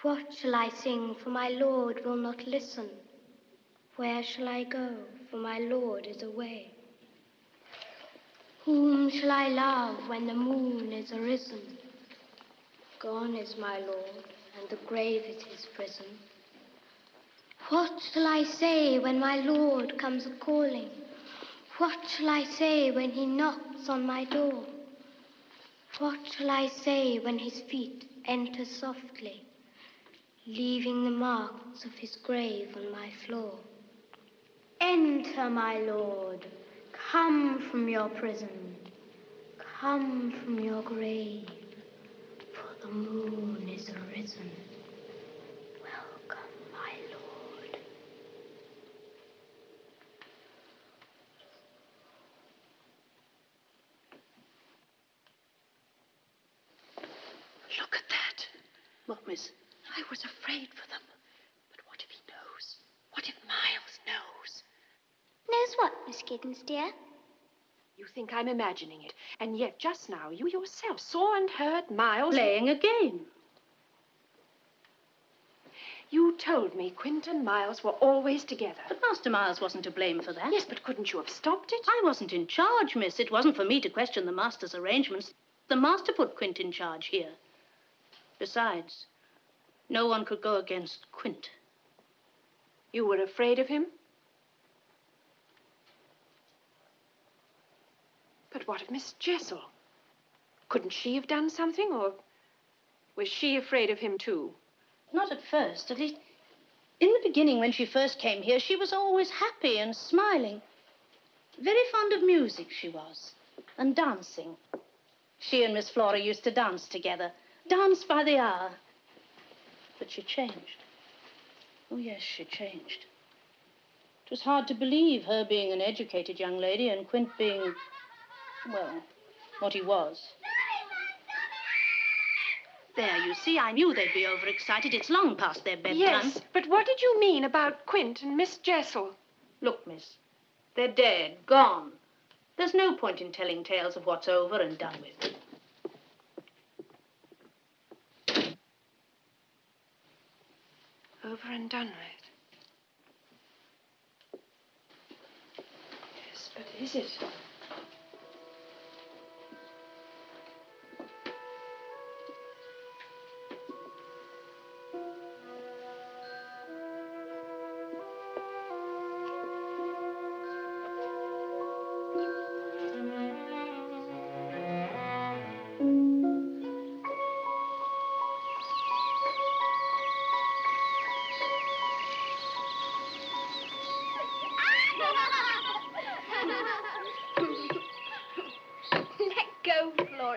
[SPEAKER 8] What shall I sing, for my lord will not listen? Where shall I go, for my lord is away? Whom shall I love when the moon is arisen? Gone is my Lord, and the grave is his prison. What shall I say when my Lord comes a-calling? What shall I say when he knocks on my door? What shall I say when his feet enter softly, leaving the marks of his grave on my floor? Enter, my Lord, come from your prison, come from your grave, for the moon is arisen. Welcome, my Lord.
[SPEAKER 6] Look at that. What, miss?
[SPEAKER 3] I was afraid for them. But what if he knows? What if Miles knows?
[SPEAKER 5] Knows what, Miss Giddens, dear?
[SPEAKER 3] You think I'm imagining it, and yet just now you yourself saw and heard Miles...
[SPEAKER 6] Playing a game.
[SPEAKER 3] You told me Quint and Miles were always together.
[SPEAKER 6] But Master Miles wasn't to blame for that.
[SPEAKER 3] Yes, but couldn't you have stopped it?
[SPEAKER 6] I wasn't in charge, miss. It wasn't for me to question the master's arrangements. The master put Quint in charge here. Besides, no one could go against Quint.
[SPEAKER 3] You were afraid of him? But what of Miss Jessel? Couldn't she have done something, or was she afraid of him too?
[SPEAKER 6] Not at first. At least, in the beginning, when she first came here, she was always happy and smiling. Very fond of music, she was, and dancing. She and Miss Flora used to dance together, dance by the hour. But she changed. Oh, yes, she changed. It was hard to believe, her being an educated young lady and Quint being, well, what he was. There, you see, I knew they'd be overexcited. It's long past their bedtime.
[SPEAKER 3] Yes, but what did you mean about Quint and Miss Jessel?
[SPEAKER 6] Look, miss, they're dead, gone. There's no point in telling tales of what's over and done with.
[SPEAKER 3] Over and done with. Yes, but is it?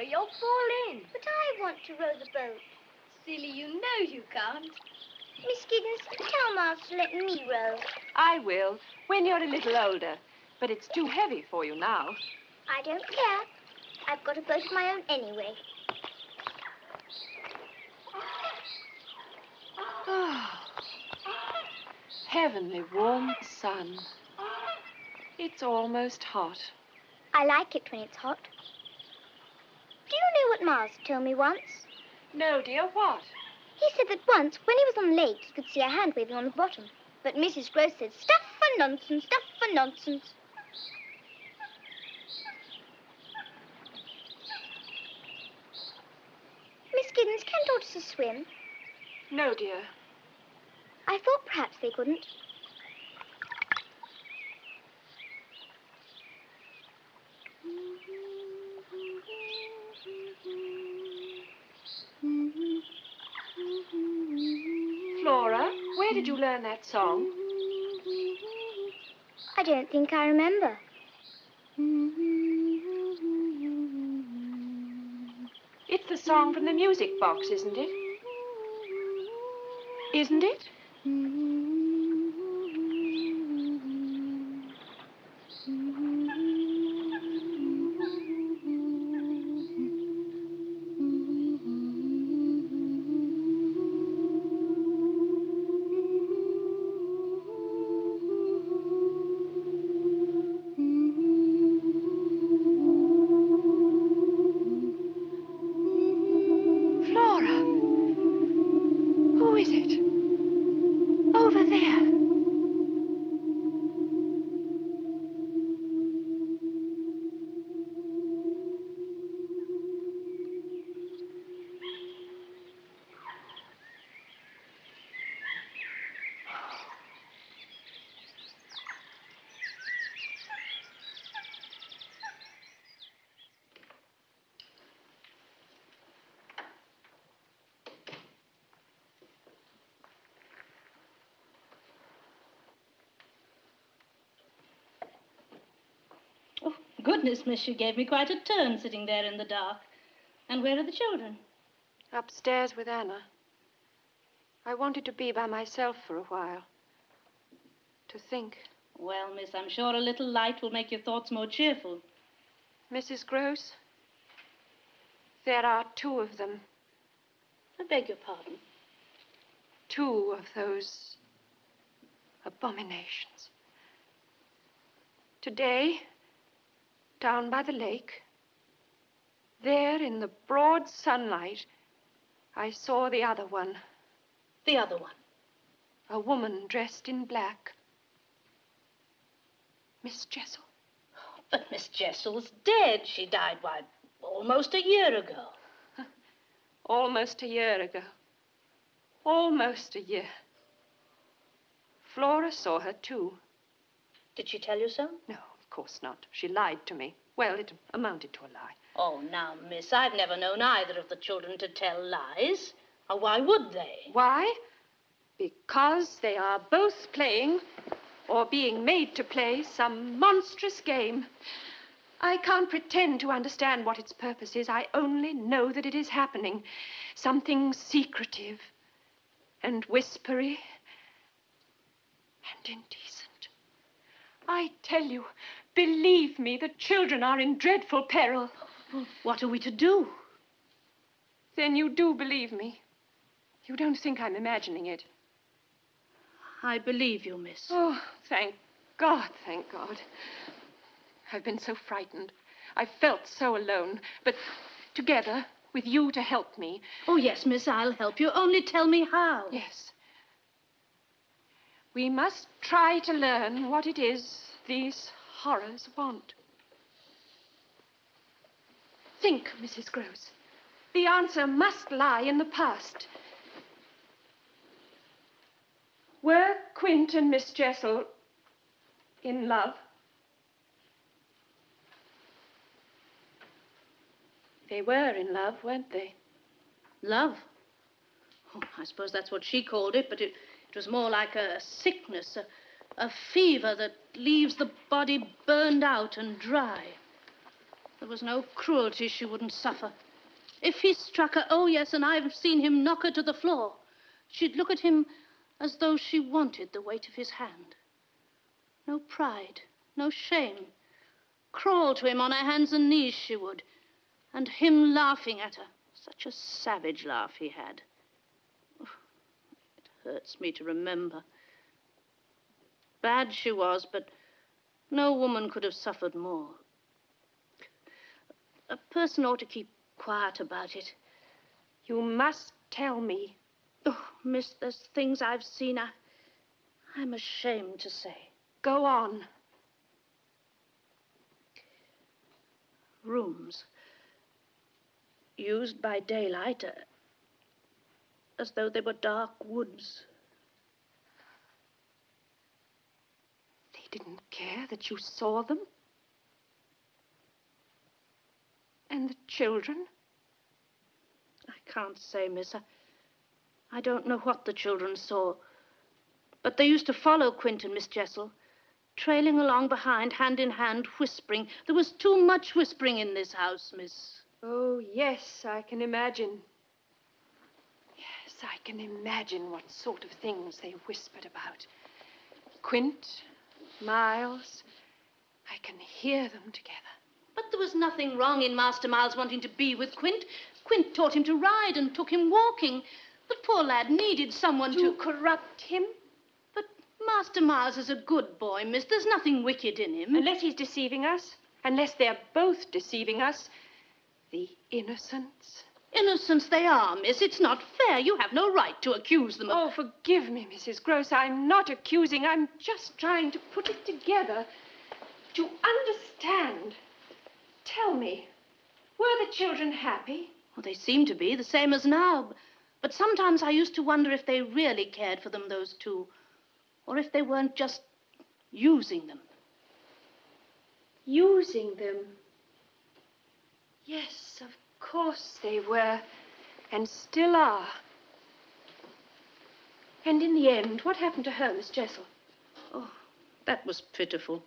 [SPEAKER 8] You'll fall in.
[SPEAKER 5] But I want to row the boat.
[SPEAKER 8] Silly, you know you can't.
[SPEAKER 5] Miss Giddens, tell Miles to let me row.
[SPEAKER 3] I will, when you're a little older. But it's too heavy for you now.
[SPEAKER 5] I don't care. I've got a boat of my own anyway.
[SPEAKER 3] Oh, heavenly warm sun. It's almost hot.
[SPEAKER 5] I like it when it's hot. Do you know what Miles told me once?
[SPEAKER 3] No, dear, what?
[SPEAKER 5] He said that once, when he was on the lake, he could see a hand waving on the bottom. But Mrs. Gross said, stuff and nonsense, stuff and nonsense. Miss Giddens, can tortoises swim?
[SPEAKER 3] No, dear.
[SPEAKER 5] I thought perhaps they couldn't.
[SPEAKER 3] Flora, where did you learn that song?
[SPEAKER 5] I don't think I remember.
[SPEAKER 3] It's the song from the music box, isn't it? Isn't it?
[SPEAKER 6] Goodness, miss, you gave me quite a turn sitting there in the dark. And where are the children?
[SPEAKER 3] Upstairs with Anna. I wanted to be by myself for a while. To think.
[SPEAKER 6] Well, miss, I'm sure a little light will make your thoughts more cheerful.
[SPEAKER 3] Mrs. Gross, there are 2 of them.
[SPEAKER 6] I beg your pardon.
[SPEAKER 3] 2 of those abominations. Today, down by the lake, there in the broad sunlight, I saw the other one.
[SPEAKER 6] The other one?
[SPEAKER 3] A woman dressed in black. Miss Jessel.
[SPEAKER 6] But Miss Jessel's dead. She died, why, almost a year ago.
[SPEAKER 3] Almost a year ago. Almost a year. Flora saw her, too.
[SPEAKER 6] Did she tell you so?
[SPEAKER 3] No, of course not. She lied to me. Well, it amounted to a lie.
[SPEAKER 6] Oh, now, miss, I've never known either of the children to tell lies. Or why would they?
[SPEAKER 3] Why? Because they are both playing, or being made to play, some monstrous game. I can't pretend to understand what its purpose is. I only know that it is happening. Something secretive and whispery and indecent. I tell you, believe me, the children are in dreadful peril.
[SPEAKER 6] Well, what are we to do?
[SPEAKER 3] Then you do believe me. You don't think I'm imagining it.
[SPEAKER 6] I believe you, miss.
[SPEAKER 3] Oh, thank God, thank God. I've been so frightened. I felt so alone. But together, with you to help me.
[SPEAKER 6] Oh, yes, miss, I'll help you. Only tell me how.
[SPEAKER 3] Yes. We must try to learn what it is these horrors want. Think, Mrs. Gross. The answer must lie in the past. Were Quint and Miss Jessel in love? They were in love, weren't they?
[SPEAKER 6] Love? Oh, I suppose that's what she called it, but it was more like a sickness, a fever that leaves the body burned out and dry. There was no cruelty she wouldn't suffer. If he struck her, oh, yes, and I've seen him knock her to the floor, she'd look at him as though she wanted the weight of his hand. No pride, no shame. Crawl to him on her hands and knees, she would. And him laughing at her. Such a savage laugh he had. Oh, it hurts me to remember. Bad she was, but no woman could have suffered more. A person ought to keep quiet about it.
[SPEAKER 3] You must tell me.
[SPEAKER 6] Oh, miss, there's things I've seen I'm ashamed to say.
[SPEAKER 3] Go on.
[SPEAKER 6] Rooms. Used by daylight, as though they were dark woods.
[SPEAKER 3] They didn't care that you saw them? And the children?
[SPEAKER 6] I can't say, miss. I don't know what the children saw. But they used to follow Quint and Miss Jessel, trailing along behind, hand in hand, whispering. There was too much whispering in this house, miss.
[SPEAKER 3] Oh, yes, I can imagine. Yes, I can imagine what sort of things they whispered about. Quint, Miles, I can hear them together.
[SPEAKER 6] But there was nothing wrong in Master Miles wanting to be with Quint. Quint taught him to ride and took him walking. The poor lad needed someone to
[SPEAKER 3] corrupt him.
[SPEAKER 6] But Master Miles is a good boy, miss. There's nothing wicked in him.
[SPEAKER 3] Unless he's deceiving us. Unless they're both deceiving us. The innocents.
[SPEAKER 6] Innocents they are, miss. It's not fair. You have no right to accuse them of...
[SPEAKER 3] Oh, forgive me, Mrs. Gross. I'm not accusing. I'm just trying to put it together. To understand. Tell me, were the children happy?
[SPEAKER 6] Well, they seem to be, the same as now. But sometimes I used to wonder if they really cared for them, those two. Or if they weren't just using them.
[SPEAKER 3] Using them? Yes, of course they were, and still are. And in the end, what happened to her, Miss Jessel?
[SPEAKER 6] Oh, that was pitiful.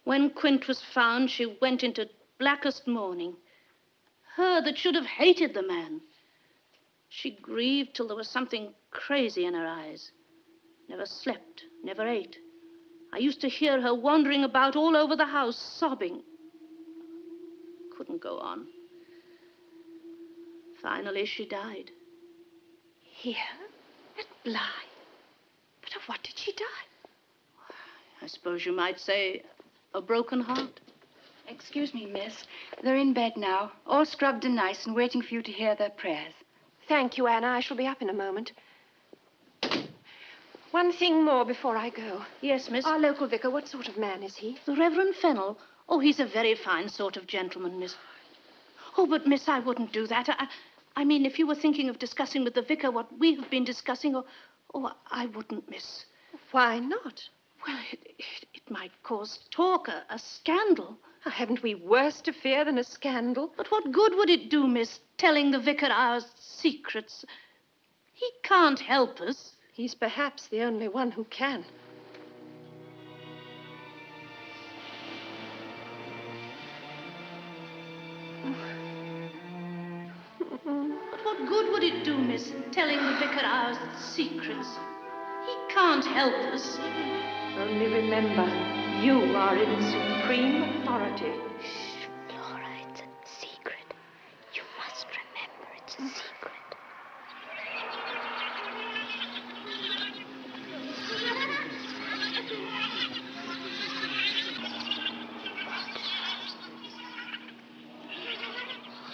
[SPEAKER 6] When Quint was found, she went into blackest mourning. Her that should have hated the man. She grieved till there was something crazy in her eyes. Never slept, never ate. I used to hear her wandering about all over the house, sobbing. Couldn't go on. Finally, she died.
[SPEAKER 3] Here? At Bly? But of what did she die?
[SPEAKER 6] I suppose you might say a broken heart.
[SPEAKER 1] Excuse me, miss. They're in bed now, all scrubbed and nice and waiting for you to hear their prayers.
[SPEAKER 3] Thank you, Anna. I shall be up in a moment. One thing more before I go.
[SPEAKER 6] Yes, miss?
[SPEAKER 3] Our local vicar, what sort of man is he?
[SPEAKER 6] The Reverend Fennel. Oh, he's a very fine sort of gentleman, miss. Oh, but, miss, I wouldn't do that. I mean, if you were thinking of discussing with the vicar what we have been discussing, oh, I wouldn't, miss.
[SPEAKER 3] Why not?
[SPEAKER 6] Well, it might cause talk, a scandal.
[SPEAKER 3] Haven't we worse to fear than a scandal?
[SPEAKER 6] But what good would it do, miss, telling the vicar our secrets? He can't help us.
[SPEAKER 3] He's perhaps the only one who can.
[SPEAKER 6] But what good would it do, miss, telling the vicar our secrets? He can't help us.
[SPEAKER 3] Only remember, you are in supreme authority.
[SPEAKER 5] Shh, Flora, it's a secret. You must remember it's a secret.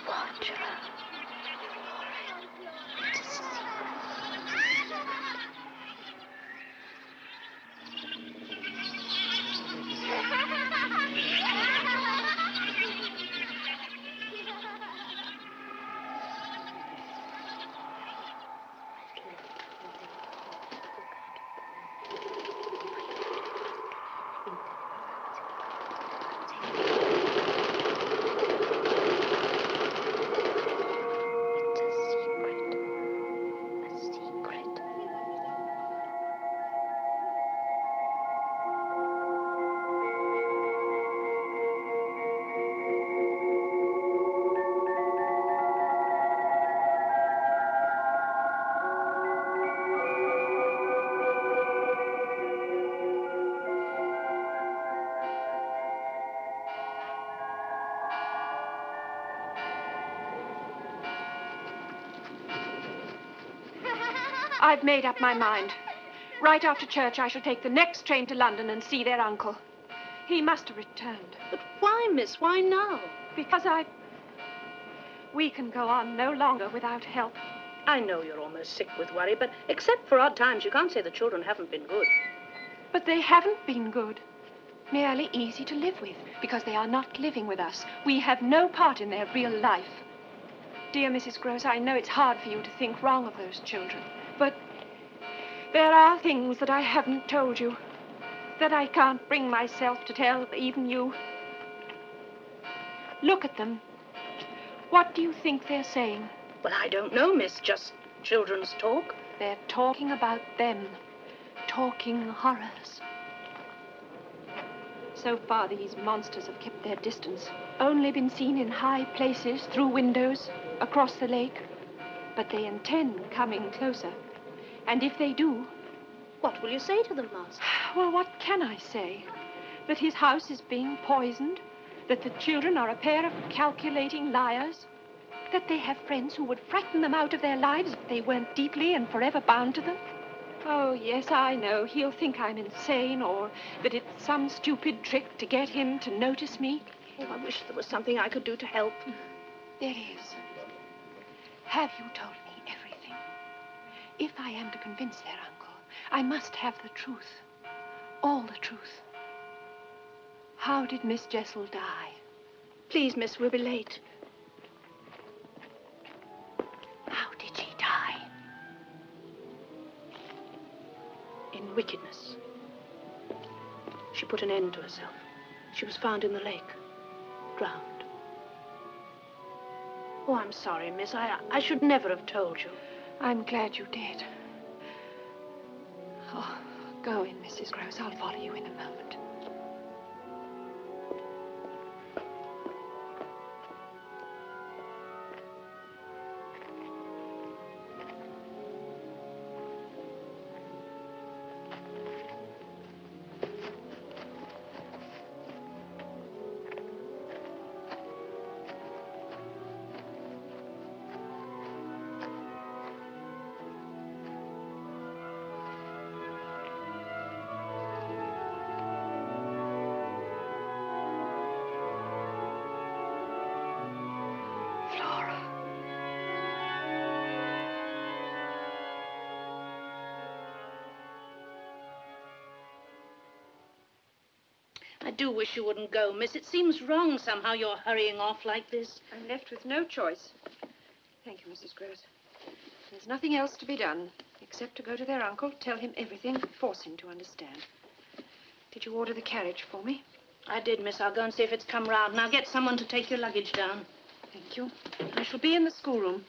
[SPEAKER 5] Watch her. It's a secret.
[SPEAKER 3] I've made up my mind. Right after church, I shall take the next train to London and see their uncle. He must have returned.
[SPEAKER 6] But why, miss? Why now?
[SPEAKER 3] Because we can go on no longer without help.
[SPEAKER 6] I know you're almost sick with worry, but except for odd times, you can't say the children haven't been good.
[SPEAKER 3] But they haven't been good. Merely easy to live with, because they are not living with us. We have no part in their real life. Dear Mrs. Gross, I know it's hard for you to think wrong of those children, but there are things that I haven't told you, that I can't bring myself to tell even you. Look at them. What do you think they're saying?
[SPEAKER 6] Well, I don't know, miss. Just children's talk.
[SPEAKER 3] They're talking about them. Talking horrors. So far, these monsters have kept their distance. Only been seen in high places, through windows, across the lake. But they intend coming closer. And if they do...
[SPEAKER 6] What will you say to them, Master?
[SPEAKER 3] Well, what can I say? That his house is being poisoned? That the children are a pair of calculating liars? That they have friends who would frighten them out of their lives if they weren't deeply and forever bound to them? Oh, yes, I know. He'll think I'm insane, or that it's some stupid trick to get him to notice me.
[SPEAKER 6] Oh, I wish there was something I could do to help.
[SPEAKER 3] There is. Have you told me everything? If I am to convince their uncle, I must have the truth. All the truth. How did Miss Jessel die?
[SPEAKER 6] Please, miss, we'll be late.
[SPEAKER 3] How did she die?
[SPEAKER 6] In wickedness. She put an end to herself. She was found in the lake, drowned. Oh, I'm sorry, miss. I should never have told you.
[SPEAKER 3] I'm glad you did. Oh, go in, Mrs. Gross. I'll follow you in a moment.
[SPEAKER 6] do wish you wouldn't go, miss. It seems wrong somehow you're hurrying off like this.
[SPEAKER 3] I'm left with no choice. Thank you, Mrs. Gross. There's nothing else to be done except to go to their uncle, tell him everything, force him to understand. Did you order the carriage for me?
[SPEAKER 6] I did, miss. I'll go and see if it's come round. Now get someone to take your luggage down.
[SPEAKER 3] Thank you. I shall be in the schoolroom.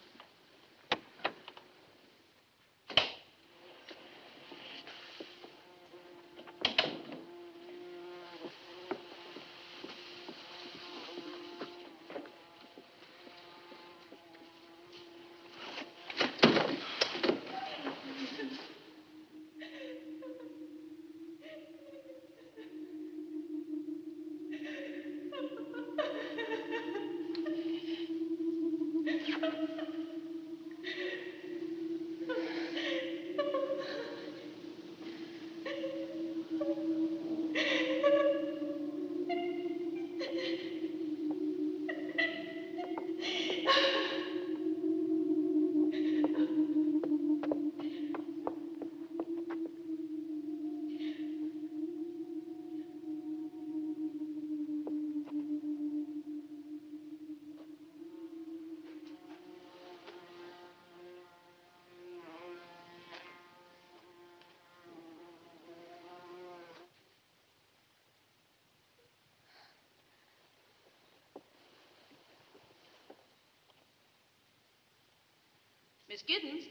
[SPEAKER 6] Miss Giddens?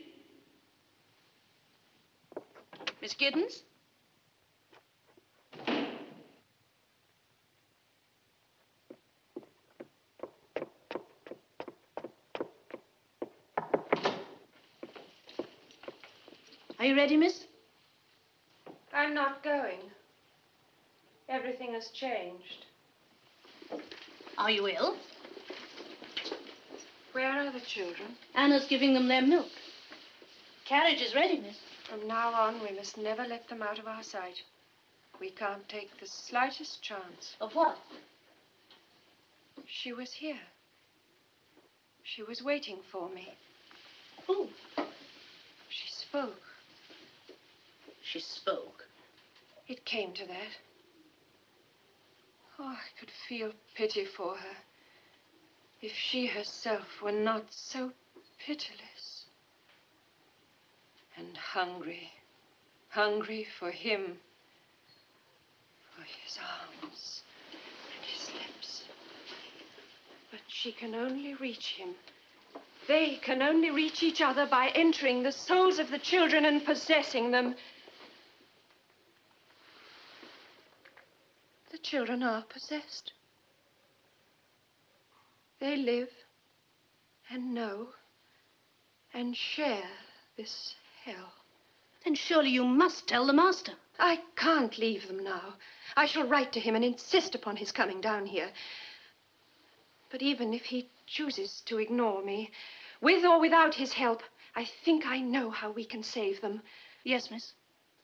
[SPEAKER 6] Miss Giddens? Are you ready, miss?
[SPEAKER 3] I'm not going. Everything has changed.
[SPEAKER 6] Are you ill?
[SPEAKER 3] Where are the children?
[SPEAKER 6] Anna's giving them their milk. Carriage is ready, miss.
[SPEAKER 3] From now on, we must never let them out of our sight. We can't take the slightest chance.
[SPEAKER 6] Of what?
[SPEAKER 3] She was here. She was waiting for me.
[SPEAKER 6] Who?
[SPEAKER 3] She spoke.
[SPEAKER 6] She spoke.
[SPEAKER 3] It came to that. Oh, I could feel pity for her. If she herself were not so pitiless. And hungry. Hungry for him. For his arms and his lips. But she can only reach him. They can only reach each other by entering the souls of the children and possessing them. The children are possessed. They live and know and share this hell.
[SPEAKER 6] Then surely you must tell the master.
[SPEAKER 3] I can't leave them now. I shall write to him and insist upon his coming down here. But even if he chooses to ignore me, with or without his help, I think I know how we can save them.
[SPEAKER 6] Yes, miss.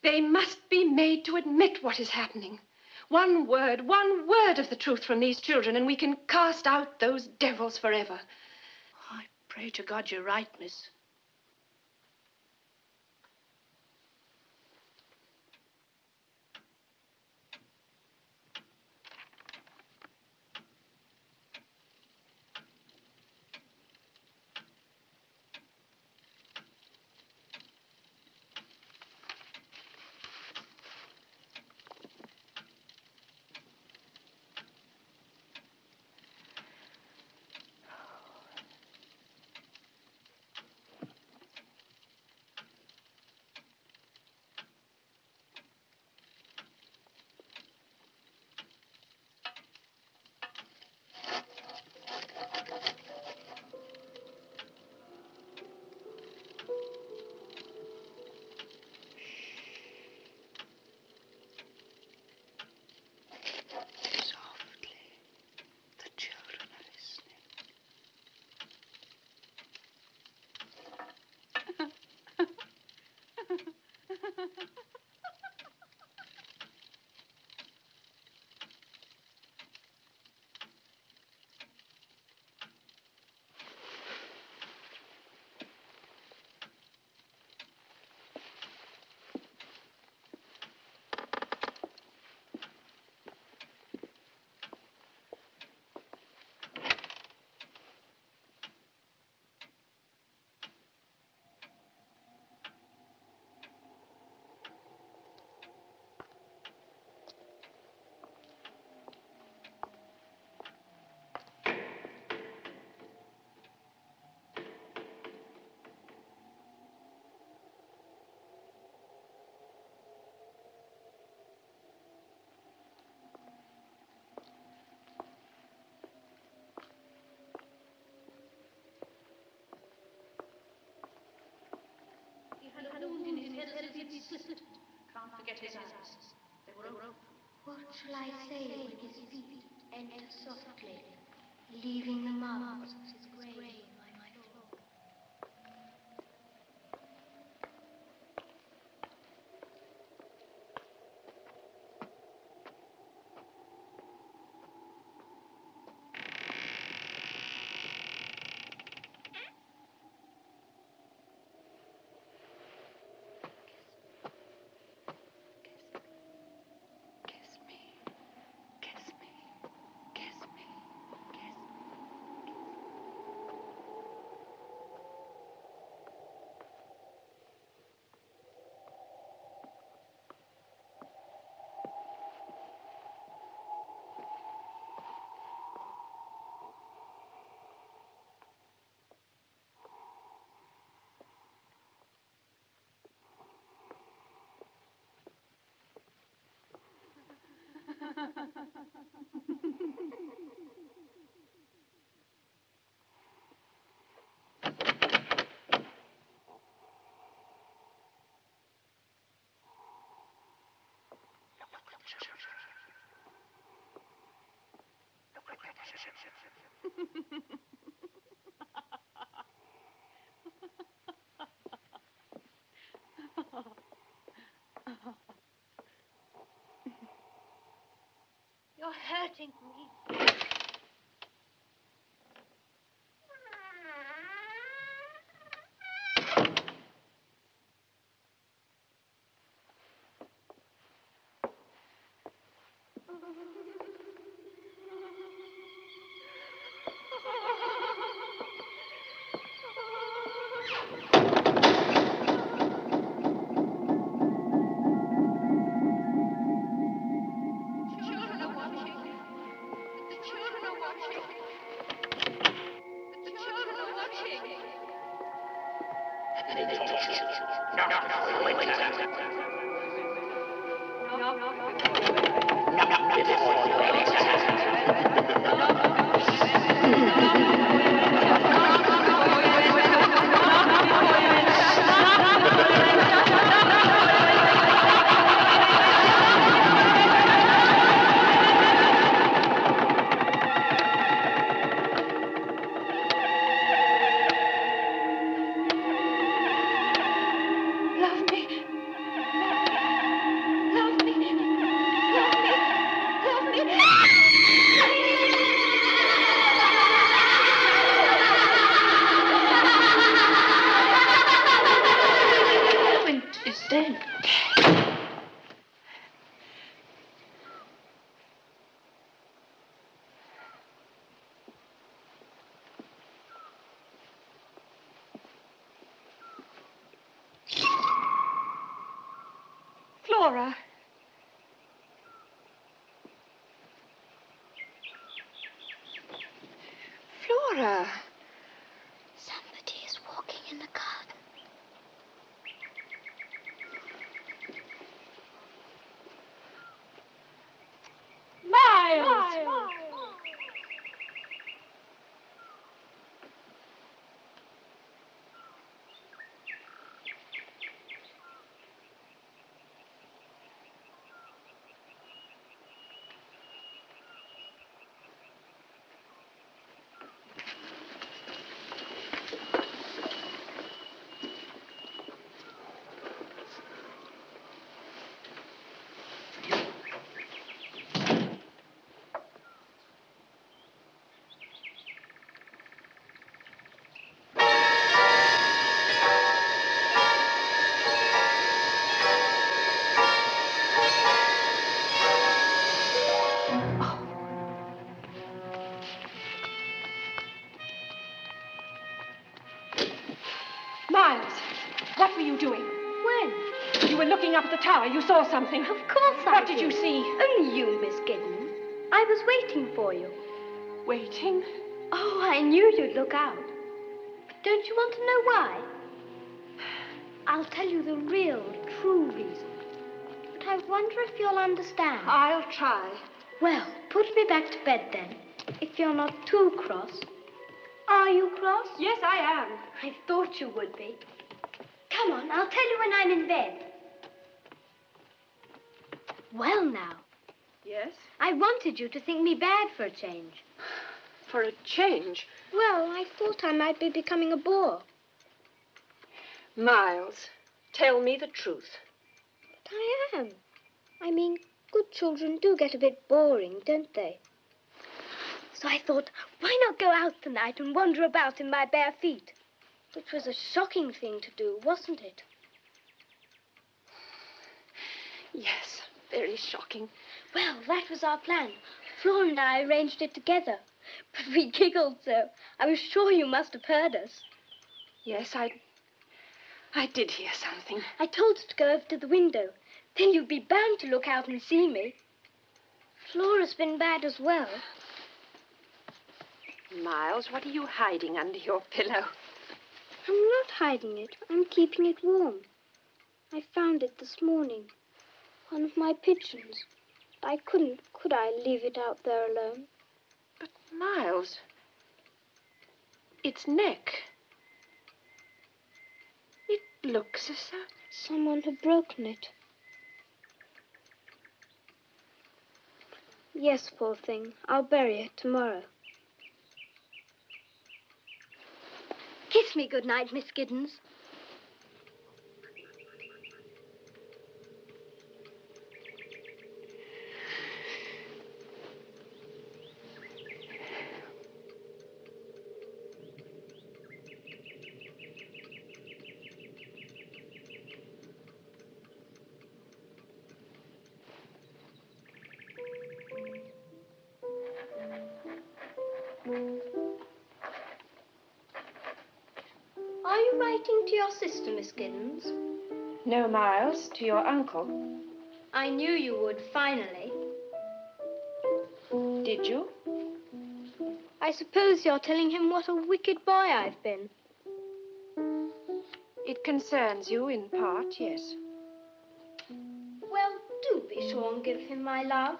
[SPEAKER 3] They must be made to admit what is happening. One word of the truth from these children, and we can cast out those devils forever.
[SPEAKER 6] I pray to God you're right, miss. to get his eyes. They were open.
[SPEAKER 8] What shall I say when his feet enter softly, leaving the marks of his grave on my floor?
[SPEAKER 5] You're hurting me.
[SPEAKER 3] Flora. Flora.
[SPEAKER 8] Somebody is walking in the garden.
[SPEAKER 3] Miles! Miles, what were you doing?
[SPEAKER 8] When?
[SPEAKER 3] You were looking up at the tower. You saw something.
[SPEAKER 8] Of course I
[SPEAKER 3] What did you see?
[SPEAKER 8] Only you, Miss Giddens. I was waiting for you.
[SPEAKER 3] Waiting?
[SPEAKER 8] Oh, I knew you'd look out. But don't you want to know why? I'll tell you the real, true reason. But I wonder if you'll understand.
[SPEAKER 3] I'll try.
[SPEAKER 8] Well, put me back to bed then, if you're not too cross. Are you cross?
[SPEAKER 3] Yes, I am.
[SPEAKER 8] I thought you would be. Come on, I'll tell you when I'm in bed. Well, now.
[SPEAKER 3] Yes?
[SPEAKER 8] I wanted you to think me bad for a change.
[SPEAKER 3] For a change?
[SPEAKER 8] Well, I thought I might be becoming a bore.
[SPEAKER 3] Miles, tell me the truth.
[SPEAKER 8] But I am. I mean, good children do get a bit boring, don't they? So I thought, why not go out tonight and wander about in my bare feet? Which was a shocking thing to do, wasn't it?
[SPEAKER 3] Yes, very shocking.
[SPEAKER 8] Well, that was our plan. Flora and I arranged it together. But we giggled so. I was sure you must have heard us.
[SPEAKER 3] Yes, I did hear something.
[SPEAKER 8] I told her to go over to the window. Then you'd be bound to look out and see me. Flora's been bad as well.
[SPEAKER 3] Miles, what are you hiding under your pillow?
[SPEAKER 8] I'm not hiding it. I'm keeping it warm. I found it this morning. One of my pigeons. I couldn't, could I, leave it out there alone?
[SPEAKER 3] But, Miles, its neck. It looks as though
[SPEAKER 8] someone had broken it. Yes, poor thing. I'll bury it tomorrow. Kiss me good night, Miss Giddens. Are you writing to your sister, Miss Giddens?
[SPEAKER 3] No, Miles, to your uncle.
[SPEAKER 8] I knew you would, finally.
[SPEAKER 3] Did you?
[SPEAKER 8] I suppose you're telling him what a wicked boy I've been.
[SPEAKER 3] It concerns you in part, yes.
[SPEAKER 8] Well, do be sure and give him my love.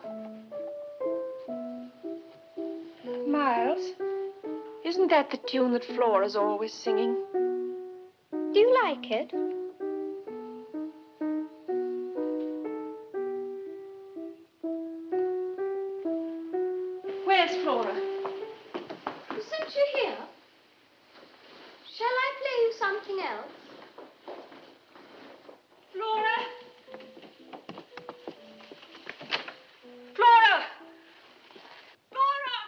[SPEAKER 3] Miles, isn't that the tune that Flora's always singing?
[SPEAKER 8] Do you like it?
[SPEAKER 3] Where's Flora?
[SPEAKER 8] Since you're here, shall I play you something else?
[SPEAKER 3] Flora! Flora! Flora!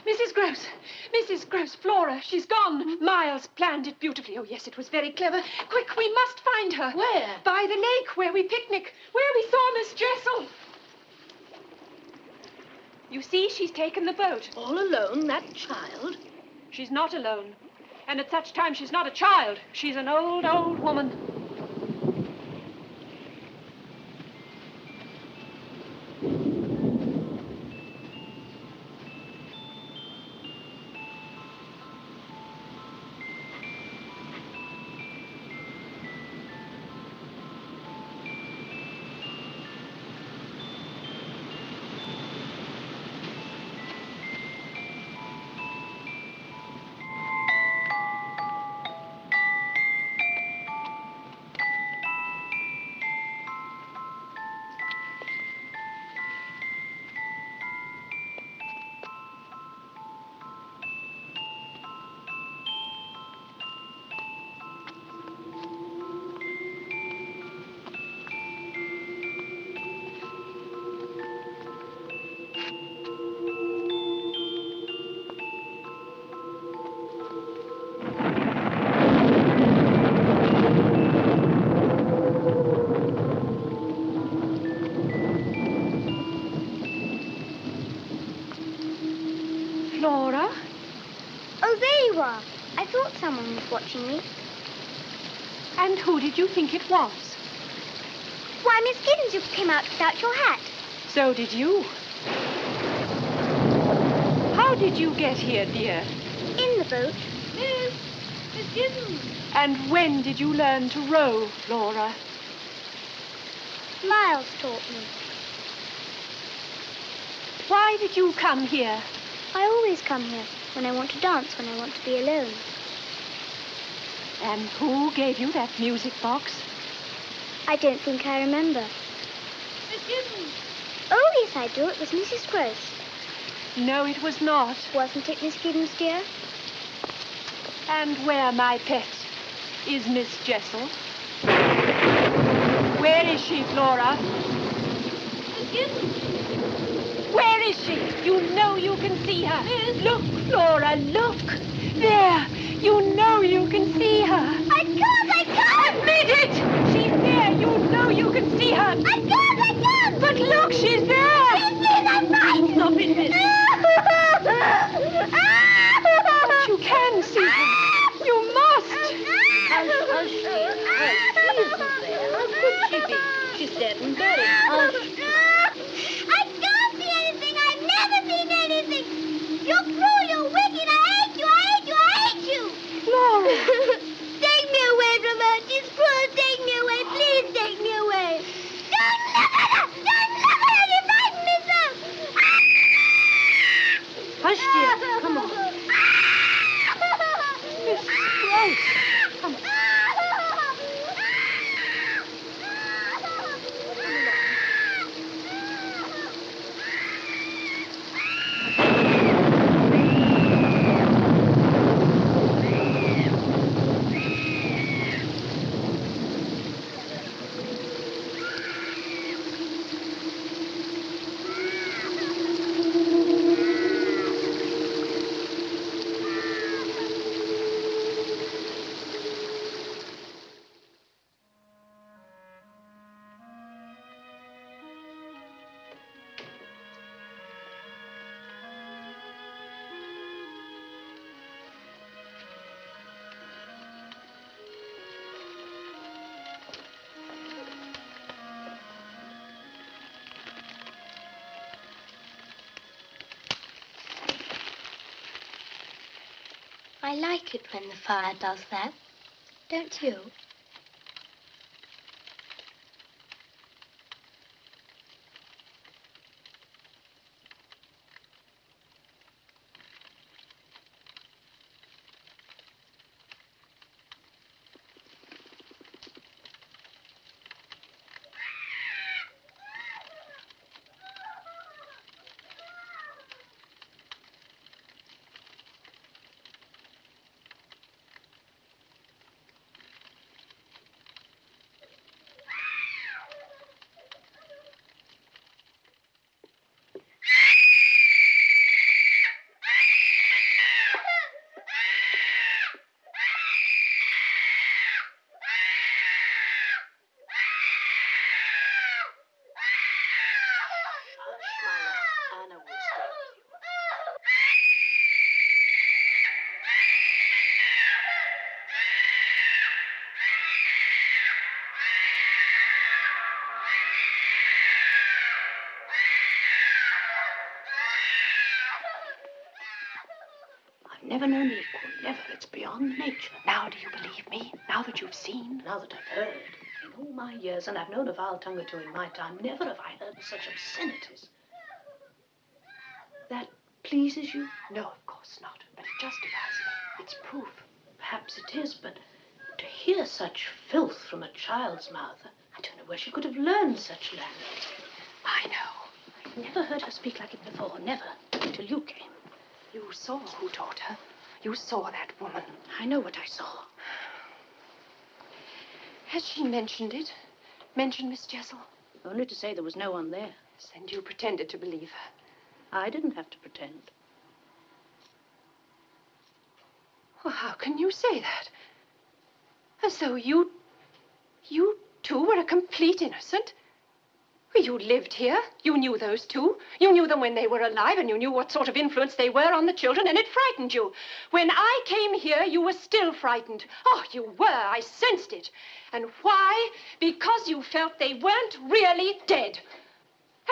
[SPEAKER 3] Mrs. Gross! Mrs. Gross, Flora, she's gone. Miles planned it beautifully. Oh, yes, it was very clever. Quick, we must find her.
[SPEAKER 6] Where?
[SPEAKER 3] By the lake, where we picnic, where we saw Miss Jessel. You see, she's taken the boat.
[SPEAKER 6] All alone, that child?
[SPEAKER 3] She's not alone. And at such time, she's not a child. She's an old, old woman. Flora?
[SPEAKER 8] Oh, there you are. I thought someone was watching me.
[SPEAKER 3] And who did you think it was?
[SPEAKER 8] Why, Miss Giddens, you came out without your hat.
[SPEAKER 3] So did you. How did you get here, dear?
[SPEAKER 8] In the boat. Miss Giddens.
[SPEAKER 3] And when did you learn to row, Flora?
[SPEAKER 8] Miles taught me.
[SPEAKER 3] Why did you come here?
[SPEAKER 8] I always come here when I want to dance, when I want to be alone.
[SPEAKER 3] And who gave you that music box?
[SPEAKER 8] I don't think I remember.
[SPEAKER 6] Giddens.
[SPEAKER 5] Oh, yes, I do. It was Mrs. Gross.
[SPEAKER 3] No, it was not.
[SPEAKER 5] Wasn't it, Miss Giddens, dear?
[SPEAKER 3] And where, my pet, is Miss Jessel? Where is she, Flora?
[SPEAKER 6] Miss Giddens.
[SPEAKER 3] Where is she? You know you can see her. Look, Flora, look. There. You know you can see her.
[SPEAKER 5] I can't!
[SPEAKER 3] Admit it! She's there. You know you can see her.
[SPEAKER 5] I can't!
[SPEAKER 3] But look, she's there.
[SPEAKER 5] She's there, that's right!
[SPEAKER 6] Stop it, miss.
[SPEAKER 3] But you can see her. You must.
[SPEAKER 6] Hush, dear. Hush. She isn't there. How could she be? She's dead and buried. Hush.
[SPEAKER 5] I can't see anything. I've never seen anything. You're cruel, you're wicked. I hate you.
[SPEAKER 3] Flora.
[SPEAKER 5] Take me away from her. She's cruel. Take me away. Please take me away. Don't look at her. You frighten me so.
[SPEAKER 6] Hush, dear. Come on.
[SPEAKER 3] Miss Gross. Come on.
[SPEAKER 8] I like it when the fire does that. Don't you?
[SPEAKER 6] Never known equal, never. It's beyond nature.
[SPEAKER 3] Now do you believe me? Now that you've seen?
[SPEAKER 6] Now that I've heard, in all my years, and I've known a vile tongue or two in my time, never have I heard such obscenities. That pleases you?
[SPEAKER 3] No, of course not. But it justifies me. It's proof.
[SPEAKER 6] Perhaps it is, but to hear such filth from a child's mouth, I don't know where she could have learned such language.
[SPEAKER 3] I know.
[SPEAKER 6] I never heard her speak like it before, never, until you came.
[SPEAKER 3] You saw who taught her. You saw that woman.
[SPEAKER 6] I know what I saw.
[SPEAKER 3] Has she mentioned it? Mentioned Miss Jessel?
[SPEAKER 6] Only to say there was no one there.
[SPEAKER 3] And you pretended to believe her.
[SPEAKER 6] I didn't have to pretend.
[SPEAKER 3] Well, how can you say that? As though you too were a complete innocent? You lived here. You knew those two. You knew them when they were alive, and you knew what sort of influence they were on the children, and it frightened you. When I came here, you were still frightened. Oh, you were. I sensed it. And why? Because you felt they weren't really dead.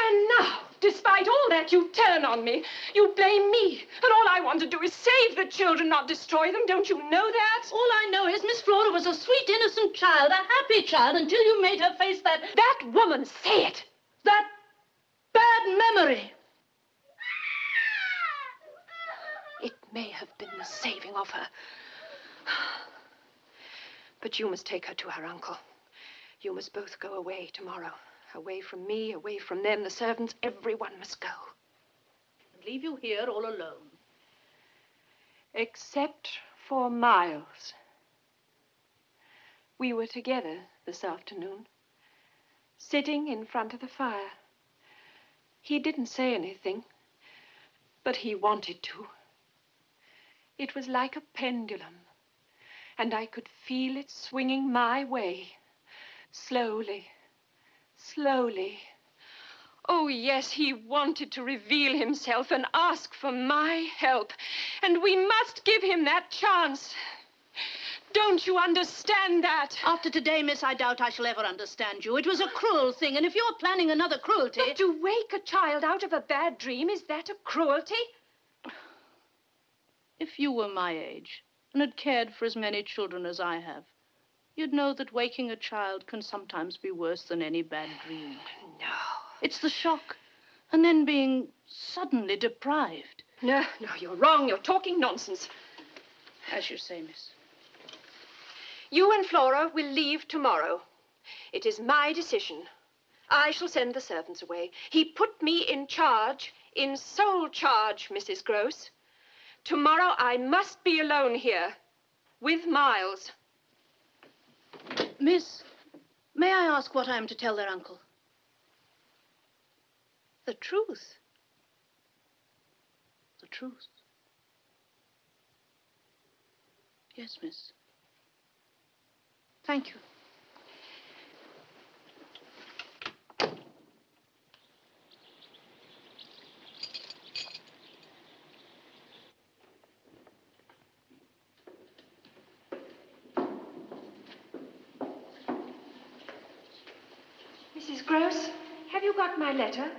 [SPEAKER 3] And now, despite all that, you turn on me. You blame me. And all I want to do is save the children, not destroy them. Don't you know that?
[SPEAKER 6] All I know is Miss Flora was a sweet, innocent child, a happy child, until you made her face that...
[SPEAKER 3] That woman, say it.
[SPEAKER 6] That bad memory.
[SPEAKER 3] It may have been the saving of her. But you must take her to her uncle. You must both go away tomorrow. Away from me, away from them, the servants, everyone must go.
[SPEAKER 6] And leave you here all alone.
[SPEAKER 3] Except for Miles. We were together this afternoon, sitting in front of the fire. He didn't say anything, but he wanted to. It was like a pendulum, and I could feel it swinging my way, slowly, slowly. Oh, yes, he wanted to reveal himself and ask for my help, and we must give him that chance. Don't you understand that?
[SPEAKER 6] After today, miss, I doubt I shall ever understand you. It was a cruel thing, and if you're planning another cruelty...
[SPEAKER 3] But to wake a child out of a bad dream, is that a cruelty?
[SPEAKER 6] If you were my age and had cared for as many children as I have, you'd know that waking a child can sometimes be worse than any bad dream.
[SPEAKER 3] No.
[SPEAKER 6] It's the shock, and then being suddenly deprived.
[SPEAKER 3] No, you're wrong. You're talking nonsense.
[SPEAKER 6] As you say, miss.
[SPEAKER 3] You and Flora will leave tomorrow. It is my decision. I shall send the servants away. He put me in charge, in sole charge, Mrs. Gross. Tomorrow I must be alone here, with Miles.
[SPEAKER 6] Miss, may I ask what I am to tell their uncle? The truth. The truth. Yes, miss. Thank you.
[SPEAKER 3] Mrs. Gross, have you got my letter?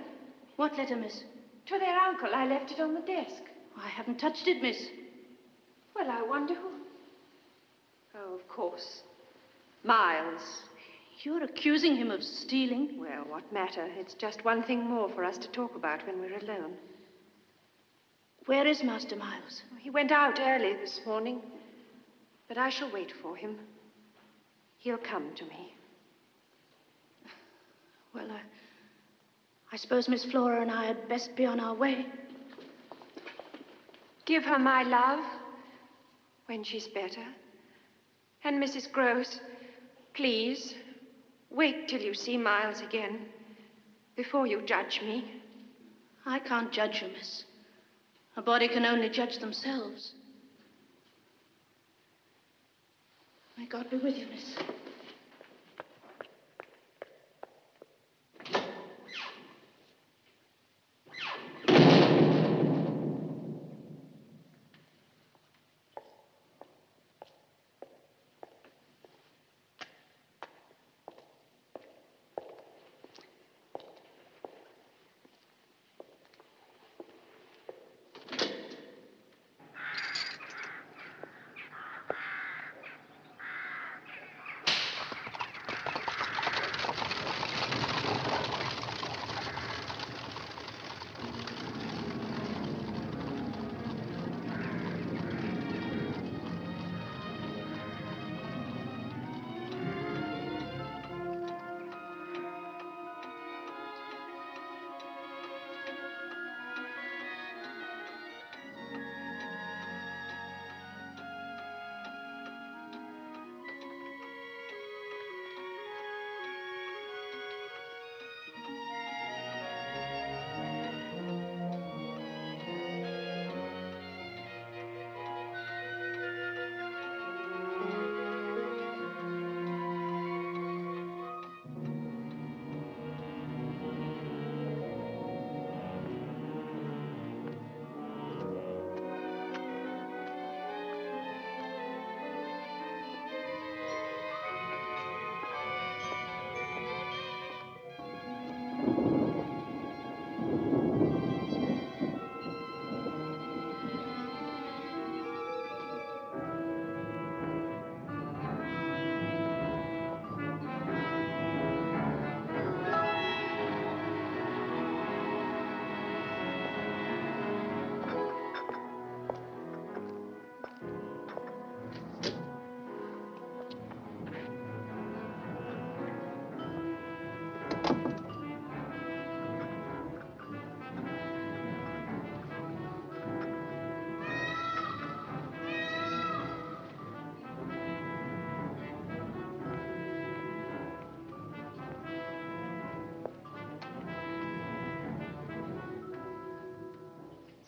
[SPEAKER 6] What letter, miss?
[SPEAKER 3] To their uncle. I left it on the desk.
[SPEAKER 6] I haven't touched it, miss.
[SPEAKER 3] Well, I wonder who... Oh, of course. Miles.
[SPEAKER 6] You're accusing him of stealing?
[SPEAKER 3] Well, what matter? It's just one thing more for us to talk about when we're alone.
[SPEAKER 6] Where is Master Miles?
[SPEAKER 3] He went out early this morning, but I shall wait for him. He'll come to me.
[SPEAKER 6] Well, I suppose Miss Flora and I had best be on our way.
[SPEAKER 3] Give her my love when she's better. And Mrs. Gross, please, wait till you see Miles again before you judge me.
[SPEAKER 6] I can't judge you, miss. A body can only judge themselves. May God be with you, miss.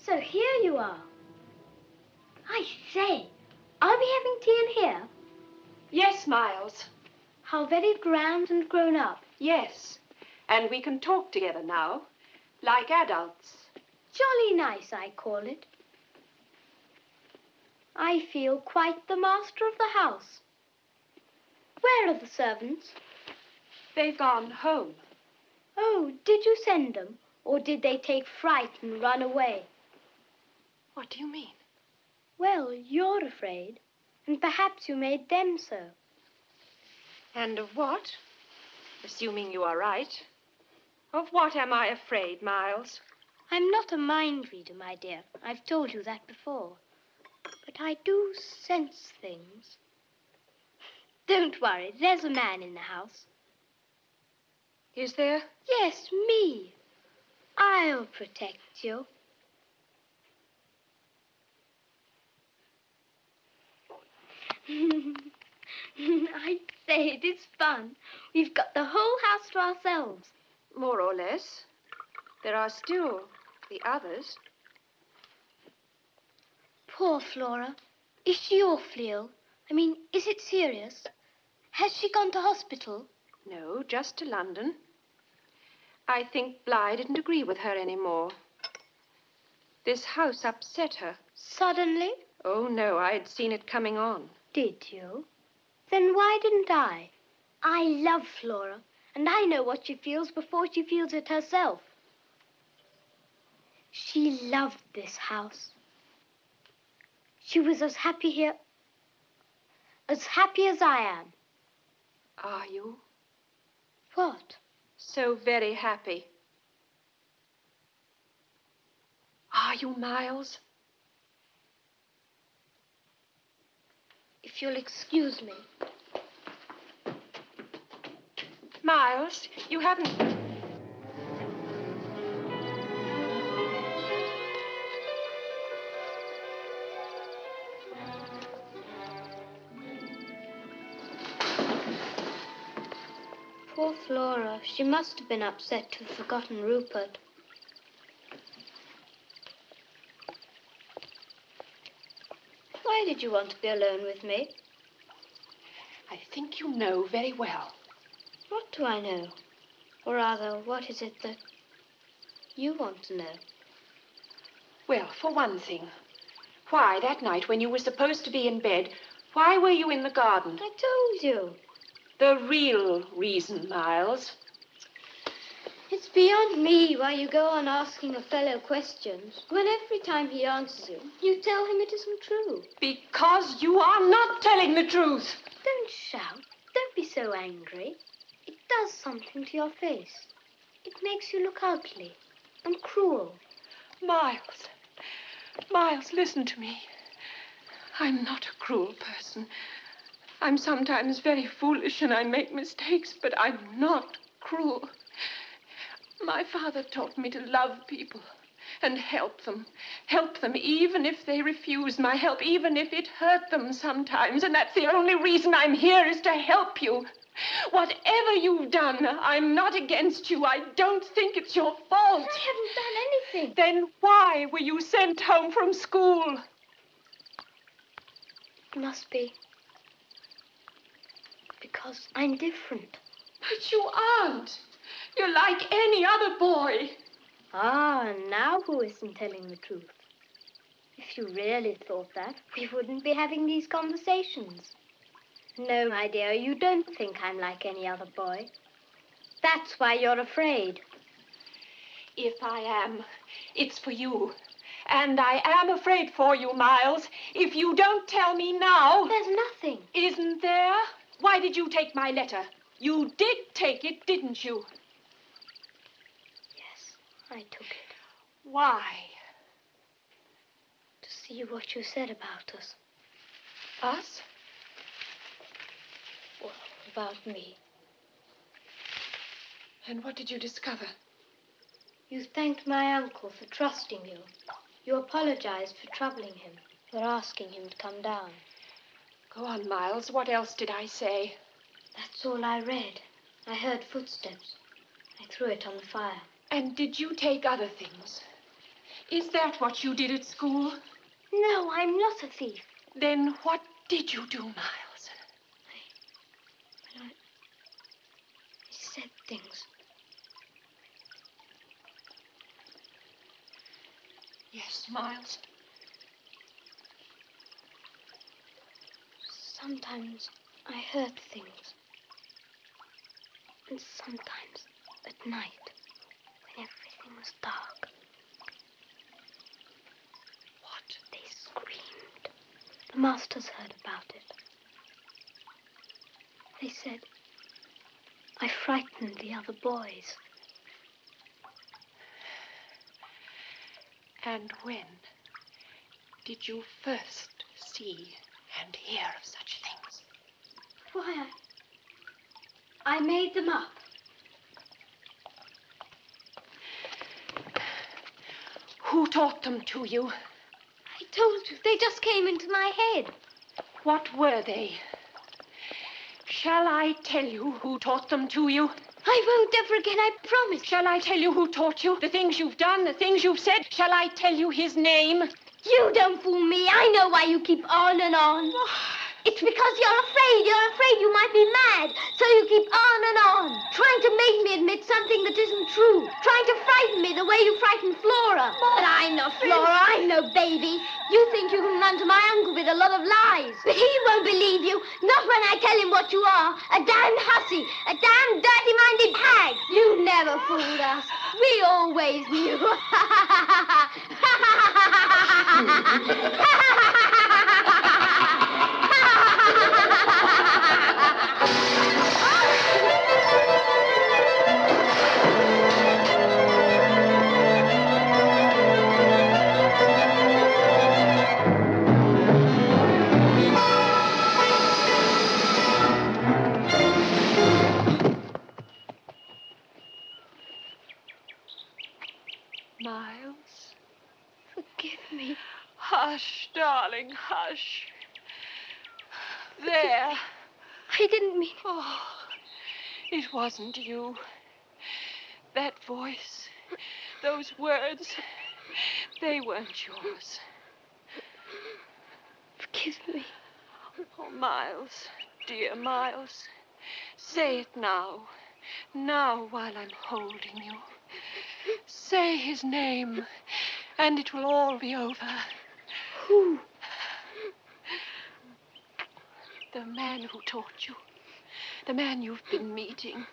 [SPEAKER 8] So here you are. I say, are we having tea in here?
[SPEAKER 3] Yes, Miles.
[SPEAKER 8] How very grand and grown up.
[SPEAKER 3] Yes. And we can talk together now, like adults.
[SPEAKER 8] Jolly nice, I call it. I feel quite the master of the house. Where are the servants?
[SPEAKER 3] They've gone home.
[SPEAKER 8] Oh, did you send them? Or did they take fright and run away?
[SPEAKER 3] What do you mean?
[SPEAKER 8] Well, you're afraid, and perhaps you made them so.
[SPEAKER 3] And of what? Assuming you are right. Of what am I afraid, Miles?
[SPEAKER 8] I'm not a mind reader, my dear. I've told you that before. But I do sense things. Don't worry, there's a man in the house.
[SPEAKER 3] Is there?
[SPEAKER 8] Yes, me. I'll protect you. I say, it is fun. We've got the whole house to ourselves.
[SPEAKER 3] More or less. There are still the others.
[SPEAKER 8] Poor Flora. Is she awfully ill? I mean, is it serious? Has she gone to hospital?
[SPEAKER 3] No, just to London. I think Bly didn't agree with her anymore. This house upset her.
[SPEAKER 8] Suddenly?
[SPEAKER 3] Oh, no, I'd seen it coming on.
[SPEAKER 8] Did you? Then why didn't I? I love Flora, and I know what she feels before she feels it herself. She loved this house. She was as happy here as I am.
[SPEAKER 3] Are you?
[SPEAKER 8] What?
[SPEAKER 3] So very happy. Are you, Miles?
[SPEAKER 8] If you'll excuse me.
[SPEAKER 3] Miles, you haven't...
[SPEAKER 8] Poor Flora. She must have been upset to have forgotten Rupert. Why did you want to be alone with me?
[SPEAKER 3] I think you know very well.
[SPEAKER 8] What do I know? Or rather, what is it that you want to know?
[SPEAKER 3] Well, for one thing, why, that night when you were supposed to be in bed, why were you in the garden?
[SPEAKER 8] I told you.
[SPEAKER 3] The real reason, Miles.
[SPEAKER 8] It's beyond me why you go on asking a fellow questions when every time he answers you tell him it isn't true.
[SPEAKER 3] Because you are not telling the truth.
[SPEAKER 8] Don't shout. Don't be so angry. It does something to your face. It makes you look ugly and cruel.
[SPEAKER 3] Miles. Miles, listen to me. I'm not a cruel person. I'm sometimes very foolish and I make mistakes, but I'm not cruel. My father taught me to love people and help them even if they refuse my help, even if it hurt them sometimes. And that's the only reason I'm here, is to help you. Whatever you've done, I'm not against you. I don't think it's your fault.
[SPEAKER 8] I haven't done anything.
[SPEAKER 3] Then why were you sent home from school?
[SPEAKER 8] It must be because I'm different.
[SPEAKER 3] But you aren't. You're like any other boy.
[SPEAKER 8] Ah, and now who isn't telling the truth? If you really thought that, we wouldn't be having these conversations. No, my dear, you don't think I'm like any other boy. That's why you're afraid.
[SPEAKER 3] If I am, it's for you. And I am afraid for you, Miles. If you don't tell me now...
[SPEAKER 8] There's nothing.
[SPEAKER 3] Isn't there? Why did you take my letter? You did take it, didn't you?
[SPEAKER 8] Yes, I took it.
[SPEAKER 3] Why?
[SPEAKER 8] To see what you said about us.
[SPEAKER 3] Us?
[SPEAKER 8] Well, about me.
[SPEAKER 3] And what did you discover?
[SPEAKER 8] You thanked my uncle for trusting you. You apologized for troubling him, for asking him to come down.
[SPEAKER 3] Go on, Miles. What else did I say?
[SPEAKER 8] That's all I read. I heard footsteps. I threw it on the fire.
[SPEAKER 3] And did you take other things? Is that what you did at school?
[SPEAKER 8] No, I'm not a thief.
[SPEAKER 3] Then what did you do, Miles?
[SPEAKER 8] I said things.
[SPEAKER 3] Yes, Miles.
[SPEAKER 8] Sometimes I heard things. And sometimes at night, when everything was dark.
[SPEAKER 3] What?
[SPEAKER 8] They screamed. The masters heard about it. They said I frightened the other boys.
[SPEAKER 3] And when did you first see and hear of such things?
[SPEAKER 8] Why, I made them up.
[SPEAKER 3] Who taught them to you?
[SPEAKER 8] I told you, they just came into my head.
[SPEAKER 3] What were they? Shall I tell you who taught them to you?
[SPEAKER 8] I won't ever again, I promise.
[SPEAKER 3] Shall I tell you who taught you? The things you've done, the things you've said? Shall I tell you his name?
[SPEAKER 8] You don't fool me. I know why you keep on and on. It's because you're afraid. You're afraid you might be mad. So you keep on and on, trying to make me admit something that isn't true. Trying to frighten me the way you frightened Flora. But I'm not Flora. I'm no baby. You think you can run to my uncle with a lot of lies. But he won't believe you. Not when I tell him what you are. A damned hussy. A damned dirty-minded hag. You never fooled us. We always knew.
[SPEAKER 3] Miles?
[SPEAKER 8] Forgive me.
[SPEAKER 3] Hush, darling, hush. There.
[SPEAKER 8] I didn't mean...
[SPEAKER 3] Oh, it wasn't you. That voice, those words, they weren't yours.
[SPEAKER 8] Forgive me.
[SPEAKER 3] Oh, Miles, dear Miles, say it now. Now, while I'm holding you. Say his name, and it will all be over.
[SPEAKER 8] Who?
[SPEAKER 3] The man who taught you. The man you've been meeting.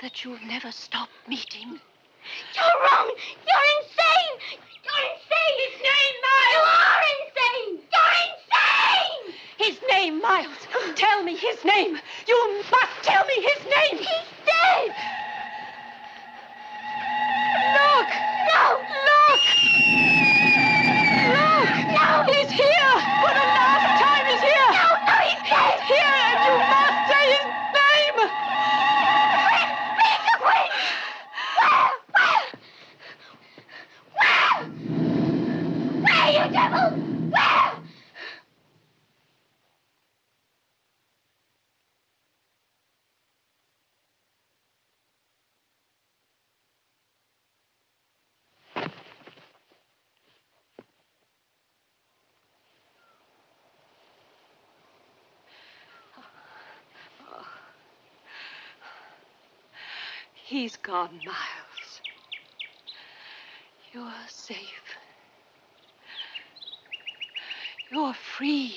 [SPEAKER 3] That you'll never stop meeting.
[SPEAKER 8] You're wrong! You're insane! You're insane! His name, Miles! You are insane! You're insane!
[SPEAKER 3] His name, Miles! Tell me his name! You must tell me his name!
[SPEAKER 8] He's dead!
[SPEAKER 3] Look!
[SPEAKER 8] No!
[SPEAKER 3] Look! Look!
[SPEAKER 8] No!
[SPEAKER 3] He's here! For the last time, he's here!
[SPEAKER 8] No, he's dead!
[SPEAKER 3] He's here, and you must say his name!
[SPEAKER 8] Where, you devil? Where?
[SPEAKER 3] He's gone, Miles. You're safe. You're free.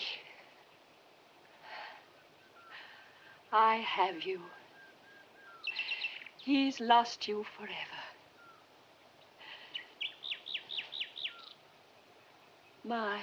[SPEAKER 3] I have you. He's lost you forever. Miles.